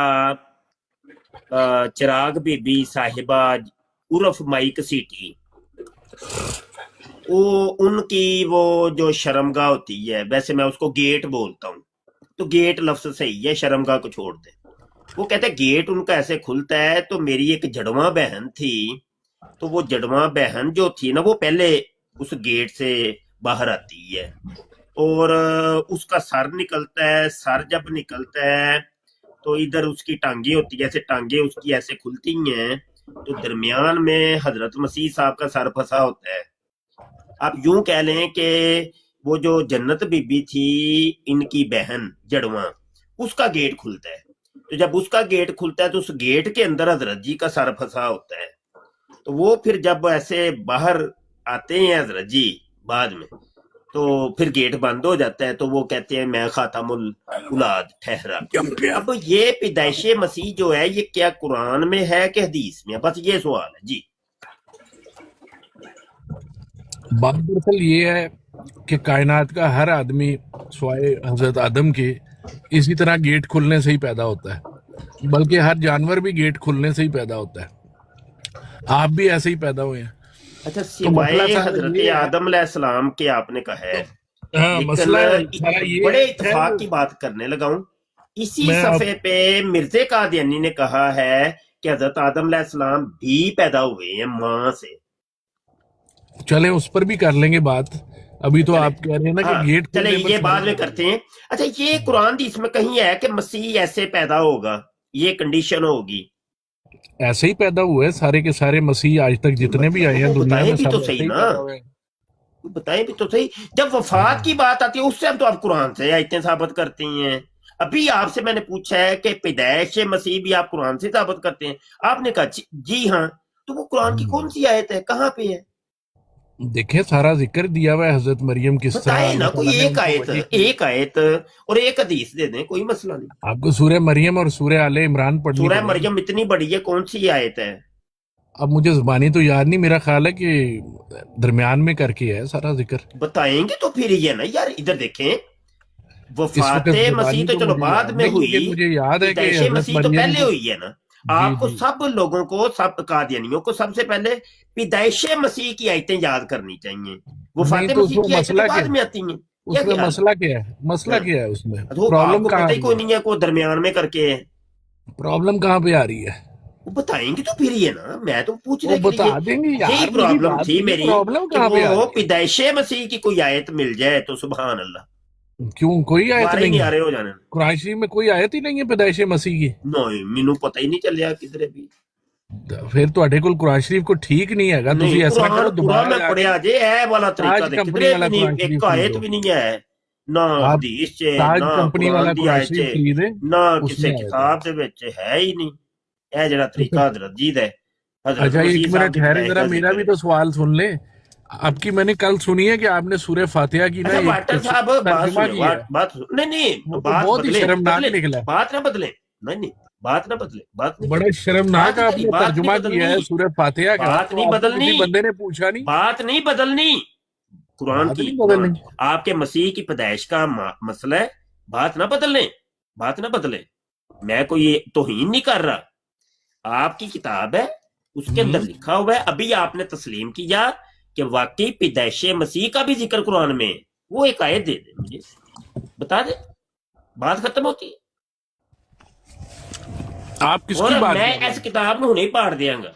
चिराग बीबी साहिबा उर्फ माई घसीटी, वो उनकी वो जो शर्मगाह होती है, वैसे मैं उसको गेट बोलता हूँ, तो गेट लफ्ज सही है, शर्मगाह को छोड़ दे। वो कहते हैं गेट उनका ऐसे खुलता है, तो मेरी एक जड़वा बहन थी, तो वो जड़वा बहन जो थी ना, वो पहले उस गेट से बाहर आती है और उसका सर निकलता है। सर जब निकलता है तो इधर उसकी टांगे होती है, ऐसे टांगे उसकी ऐसे खुलती हैं, तो दरमियान में हजरत मसीह साहब का सर फंसा होता है। आप यूं कह लें कि वो जो जन्नत बीबी थी इनकी बहन जड़वा, उसका गेट खुलता है। तो जब उसका गेट खुलता है तो उस गेट के अंदर हजरत जी का सर फंसा होता है। तो वो फिर जब ऐसे बाहर आते हैं हजरत जी बाद में, तो फिर गेट बंद हो जाता है, तो वो कहते हैं मैं खातमुल औलाद ठहरा। अब ये पैदाइश मसीह जो है ये क्या कुरान में है कि हदीस में? बस ये सवाल है जी। बात दरअसल ये है कि कायनात का हर आदमी स्वाए हजरत आदम के इसी तरह गेट खुलने से ही पैदा होता है, बल्कि हर जानवर भी गेट खुलने से ही पैदा होता है। आप भी ऐसे ही पैदा हुए हैं। अच्छा, सिवाय हजरत आदम अलैहिस्सलाम के आपने कहा है, बड़े इत्तेफाक की बात करने लगा हूं। इसी सफे पे मिर्जे कादियानी ने कहा है कि हजरत आदम अलैहिस्सलाम भी पैदा हुए हैं मां से। चले उस पर भी कर लेंगे बात, अभी तो आप कह रहे हैं ना कि गेट चले ये बाद में करते हैं। अच्छा, ये कुरान दी इसमें कहीं है कि मसीह ऐसे पैदा होगा, ये कंडीशन होगी? ऐसे ही पैदा हुए सारे के सारे मसीह आज तक जितने भी आए हैं दुनिया में, भी तो सही ना, बताएं भी तो सही। जब वफात की बात आती है उस टाइम तो आप कुरान से आयतें साबित करते हैं। अभी आपसे मैंने पूछा है कि पैदाइश मसीह भी आप कुरान से साबित करते हैं, आपने कहा जी हाँ। तो वो कुरान की कौन सी आयत है, कहाँ पे है? देखें सारा जिक्र दिया हुआ है हजरत मरियम किस तरह ना, कोई एक आयत और एक हदीस दे दें, कोई मसला नहीं। आपको सूरह मरियम और सूरह आले इमरान पढ़नी। सूरह मरियम इतनी बड़ी है, कौन सी आयत है? अब मुझे ज़बानी तो याद नहीं, मेरा ख्याल है कि दरमियान में करके है सारा जिक्र। बताएंगे तो फिर ये ना यार, इधर देखें, वफाते मसीह तो चलो बाद में हुई, मुझे याद है कि मसीह तो पहले हुई है ना। आपको सब लोगों को, सब कादियानियों को सबसे पहले पैदाइश मसीह की आयतें याद करनी चाहिए। वफाते मसीह की आयतें बाद में आती हैं। उसमें मसला क्या है? मसला क्या है उसमें? प्रॉब्लम पता ही कोई नहीं है, कोई दरमियान में करके है। प्रॉब्लम कहाँ पे आ रही है? वो बताएंगे तो फिर ये ना, मैं तो पूछ रहा बता देंगे यार। यही प्रॉब्लम थी मेरी, प्रॉब्लम कहाँ पे आ रही है? पैदाइश मसीह की कोई आयत मिल जाए तो सुभान अल्लाह। क्यों कोई आयत नहीं आ रहे हो जाने कुरान शरीफ में? कोई आयत ही नहीं है पैदाइश मसीह की। नहीं, मैनू पता ही नहीं चलिया किधरे भी। फिर ਤੁਹਾਡੇ ਕੋਲ ਕੁਰਾਨ ਸ਼ਰੀਫ ਕੋ ਠੀਕ ਨਹੀਂ ਹੈਗਾ, ਤੁਸੀਂ ਐਸਾ ਕਰੋ ਦੁਬਾਰਾ ਮੈਂ ਪੜਿਆ ਜੇ ਇਹ ਵਾਲਾ ਤਰੀਕਾ ਦੇ ਕਿਧਰੇ ਵੀ ਨਹੀਂ, ਇੱਕ ਆਇਤ ਵੀ ਨਹੀਂ ਹੈ ਨਾ ਹਦੀਸ ਚ, ਨਾ ਕੰਪਨੀ ਵਾਲਾ ਕੁਰਾਨ ਸ਼ਰੀਫ ਖਰੀਦੇ, ਨਾ ਕਿਸੇ ਕਿਤਾਬ ਦੇ ਵਿੱਚ ਹੈ ਹੀ ਨਹੀਂ। ਇਹ ਜਿਹੜਾ ਤਰੀਕਾ ਹਜ਼ਰਤ ਜੀ ਦਾ। अच्छा एक मिनट ठहरे जरा, मेरा भी तो सवाल सुन ले। आपकी मैंने कल सुनी है कि आपने सूरह फातिहा की ना तर्जुमा की है। बहुत ही शर्मनाक निकला। बात ना बदले, नहीं बात ना बदले, बात नहीं। बड़ा शर्मनाक आपने तर्जुमा किया है सूरह फातिहा का। बात नहीं बदलनी, बंदे ने पूछा नहीं, बात नहीं बदलनी। कुरान की बदलनी, आपके मसीह की पैदाइश का मसला है, बात ना बदलने, बात ना बदले। मैं कोई तौहीन नहीं कर रहा, आपकी किताब है उसके अंदर लिखा हुआ है। अभी आपने तस्लीम किया कि वाकई पैदाइश मसीह का भी जिक्र कुरान में, वो एक आयत दे दे मुझे, बता दे, बात खत्म होती है। आप किसकी बात? मैं इस किताब में नहीं पढ़ दियांगा।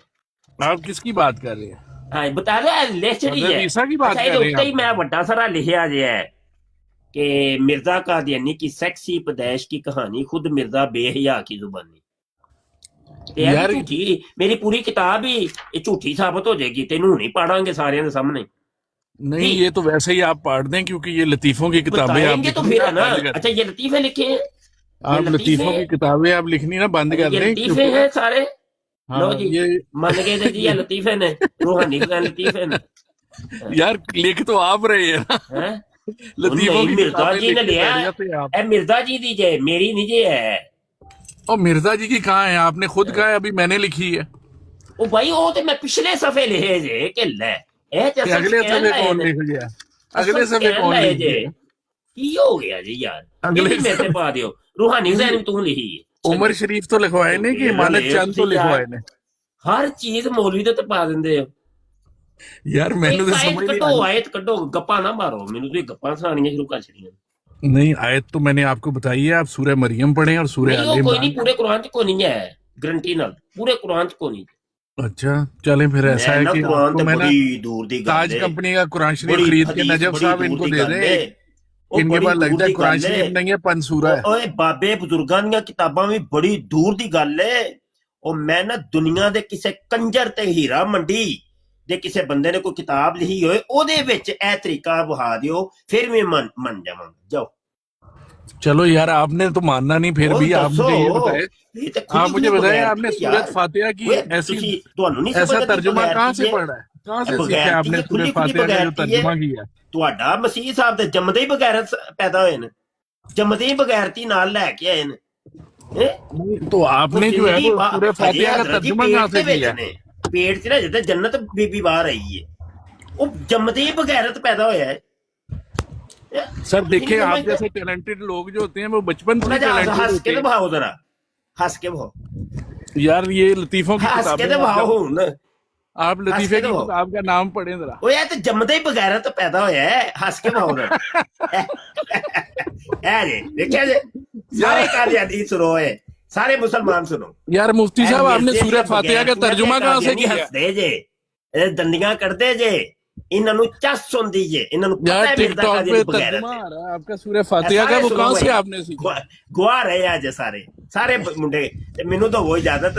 आप किसकी बात कर रहे हैं? हाँ बता रहे की बात कर रहे हैं। मैं बड़ा सारा लिखा गया है कि मिर्जा कादियानी की सेक्सी पैदाइश की कहानी खुद मिर्जा बेहया की जुबानी। यार झूठी, मेरी पूरी किताब ही झूठी साबित हो जाएगी, तेनू नहीं पढ़ांगे सारे के सामने। नहीं ये तो वैसे ही आप पढ़ दें, क्योंकि ये लतीफों की किताबें आप तो फिर है ना। अच्छा ये लतीफे लिखे हैं, आप लतीफों की किताबें आप लिखनी ना बंद कर दें। लतीफे हैं सारे। हाँ, लो जी, ये मन गए जी, लतीफे ने रूहानी लतीफे ने। यार लिख तो आप रहे हैं ना हैं लतीफों नहीं की मिर्जा किताबें जी ने लिख के लिया बैठ जाते हैं आप। ए मिर्जा जी दी जे मेरी नहीं जे है और मिर्जा जी की कहाँ है? आपने खुद कहा है अभी मैंने लिखी है। ओ भाई वो तो मैं पिछले सफे लिखे जे कि ले ए कि अगले सफे कौन लिख गया? अगले सफे कौन लिख गया? की हो गया जी यार अगले अगले मेरे से पा दियो रूहानी हुसैन तू लिखी है उमर शरीफ तो लिखवाए ने कि मानक चंद तो लिखवाए ने? हर चीज मौलवी ते पा दिंदे हो यार मैंने तो आयत समझ नहीं कटो आई। आयत कटो गप्पा ना मारो मैनू तो गप्पा सुनानियां शुरू कर छड़ियां नहीं आयत तो मैंने आपको बताई है, आप सूरह मरियम पढ़ें और सूरह नहीं आले वो कोई नहीं इमरान। पूरे कुरान च कोई नहीं है गारंटी नाल पूरे कुरान च कोई नहीं अच्छा चलें फिर ऐसा मैं है ना कि कुरान आपको ते मैं ना बड़ी दूर दी गल ताज है कंपनी का कुरान शरीफ बड़ी खरीद के हदीस नजफ बड़ी साहब दूर इनको दी दे गल दें। है ਉਹ इनके ਬੜੀ पास ਦੂਰ लगता है ਦੀ कुरान ਗੱਲ शरीफ ਹੈ नहीं है पंसूरा है। ਓਏ ਬਾਬੇ ਬਜ਼ੁਰਗਾਂ ਦੀਆਂ ਕਿਤਾਬਾਂ ਵੀ ਬੜੀ ਦੂਰ ਦੀ ਗੱਲ ਏ ਉਹ ਮੈਂ ਨਾ ਦੁਨੀਆ ਦੇ ਕਿਸੇ ਕੰਜਰ ਤੇ ਹੀਰਾ ਮੰਡੀ ਦੇ ਕਿਸੇ ਬੰਦੇ ਨੇ ਕੋਈ ਕਿਤਾਬ ਲਿਖੀ ਹੋਏ ਉਹਦੇ ਵਿੱਚ ਇਹ ਤਰੀਕਾ ਬਹਾ ਦਿਓ ਫਿਰ ਮੈਂ ਮੰਨ ਜਾਵਾਂਗਾ ਜਾਓ चलो यार आपने तो मानना नहीं फिर और भी आप मुझे ये दसो, बताए ये तो आप मुझे बताएं बगैर आपने की सूरत यार। फातिहा की ਓਏ ऐसी ਤੁਸੀਂ ਤੁਹਾਨੂੰ ਨਹੀਂ ऐसा ਸਮਝਦਾ तर्जुमा बगैर कहाँ की से है? पढ़ा है? कहाँ से बगैर सीखा है की आपने है, सूरत खुली फातिहा का बगैर जो की है। तर्जुमा किया? ਤੁਹਾਡਾ ਮਸੀਹ ਸਾਹਿਬ ਦੇ ਜੰਮਦੇ ਹੀ ਬਗੈਰਤ ਪੈਦਾ ਹੋਏ ਨੇ ਜੰਮਦੇ ਹੀ ਬਗੈਰਤੀ ਨਾਲ ਲੈ ਕੇ ਆਏ ਨੇ ਹੈਂ? तो आपने जो है वो सूरह फातिहा का तर्जुमा कहाँ से किया? ਪੇਟ 'ਚ ਨਾ ਜਿੱਦਾਂ ਜੰਨਤ ਬੀਬੀ ਬਾਹਰ ਆਈ ਹੈ ਉਹ ਜੰਮਦੇ ਹੀ ਬਗੈਰਤ ਪੈਦਾ ਹੋਇਆ ਹੈ सर देखिए आप जैसे टैलेंटेड लोग जो होते हैं वो बचपन से टैलेंटेड हंस होते के हैं। दिखाओ जरा हंस के दिखाओ यार ये लतीफों की हंस के किताबें दिखाओ आप- ਹੁਣ आप लतीफे की दिखाओ। किताब का नाम पढ़ें जरा। ਉਹ ਇਹ ਤੇ ਜੰਮਦਾ ਹੀ ਬਗੈਰਤ ਪੈਦਾ ਹੋਇਆ ਹੈ ਹੱਸ ਕੇ ਦਿਖਾਓ ਜਰਾ ਇਹ ਜੇ ਦੇਖਿਆ ਜੇ ਸਾਰੇ ਕਾਦੀਆਨੀ ਸੁਣੋ ਏ ਸਾਰੇ ਮੁਸਲਮਾਨ ਸੁਣੋ यार मुफ्ती साहब आपने सूरह फातिहा का तर्जुमा कहाँ से किया? ਹੱਸਦੇ ਜੇ ਇਹ ਦੰਦੀਆਂ ਕੱਢਦੇ ਜੇ ਇਹਨਾਂ ਨੂੰ ਚੱਸ ਹੁੰਦੀ ਜੇ ਇਹਨਾਂ ਨੂੰ ਪਤਾ यार ਹੈ ਮਿਰਜ਼ਾ टिकटॉक ਕਾਦੀ पे ਬਗੈਰਤ तर्जुमा ਹੈ आ रहा है आपका सूरह फातिहा का, वो कहाँ से आपने सीखा? ਗੁਆ ਰਹੇ ਅੱਜ ਸਾਰੇ ਮੁੰਡੇ ਤੇ ਮੈਨੂੰ ਤਾਂ ਉਹ ਇਜਾਜ਼ਤ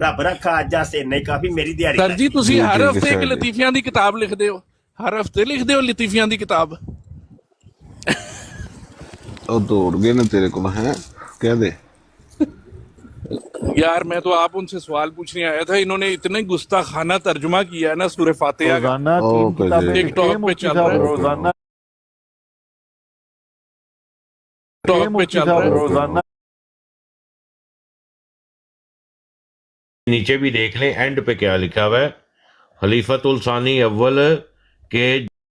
ਰੱਬ ਰੱਖਾ ਅੱਜ ਆਸੇ ਨਹੀਂ ਕਾਫੀ ਮੇਰੀ ਦਿਹਾੜੀ सर जी तुसी जी, हर जी, हफ्ते एक जी। लतीफियां दी किताब लिखदे हो, हर हफ्ते लिखदे हो लतीफियां दी किताब? ਉਹ ਦੌੜ ਗਏ ਨੇ ਤੇਰੇ ਕੋਲ ਹੈ ਕਹਿ ਦੇ यार मैं तो आप उनसे सवाल पूछने आया था, इन्होंने इतने गुस्ताखाना तर्जुमा किया है ना सूरह फातिहा का, ओके जी टिकटॉक पे चल रहा है, रोजाना टिकटॉक पे चल रहा है। नीचे भी देख लें एंड पे क्या लिखा हुआ है, खलीफतुल सानी अव्वल के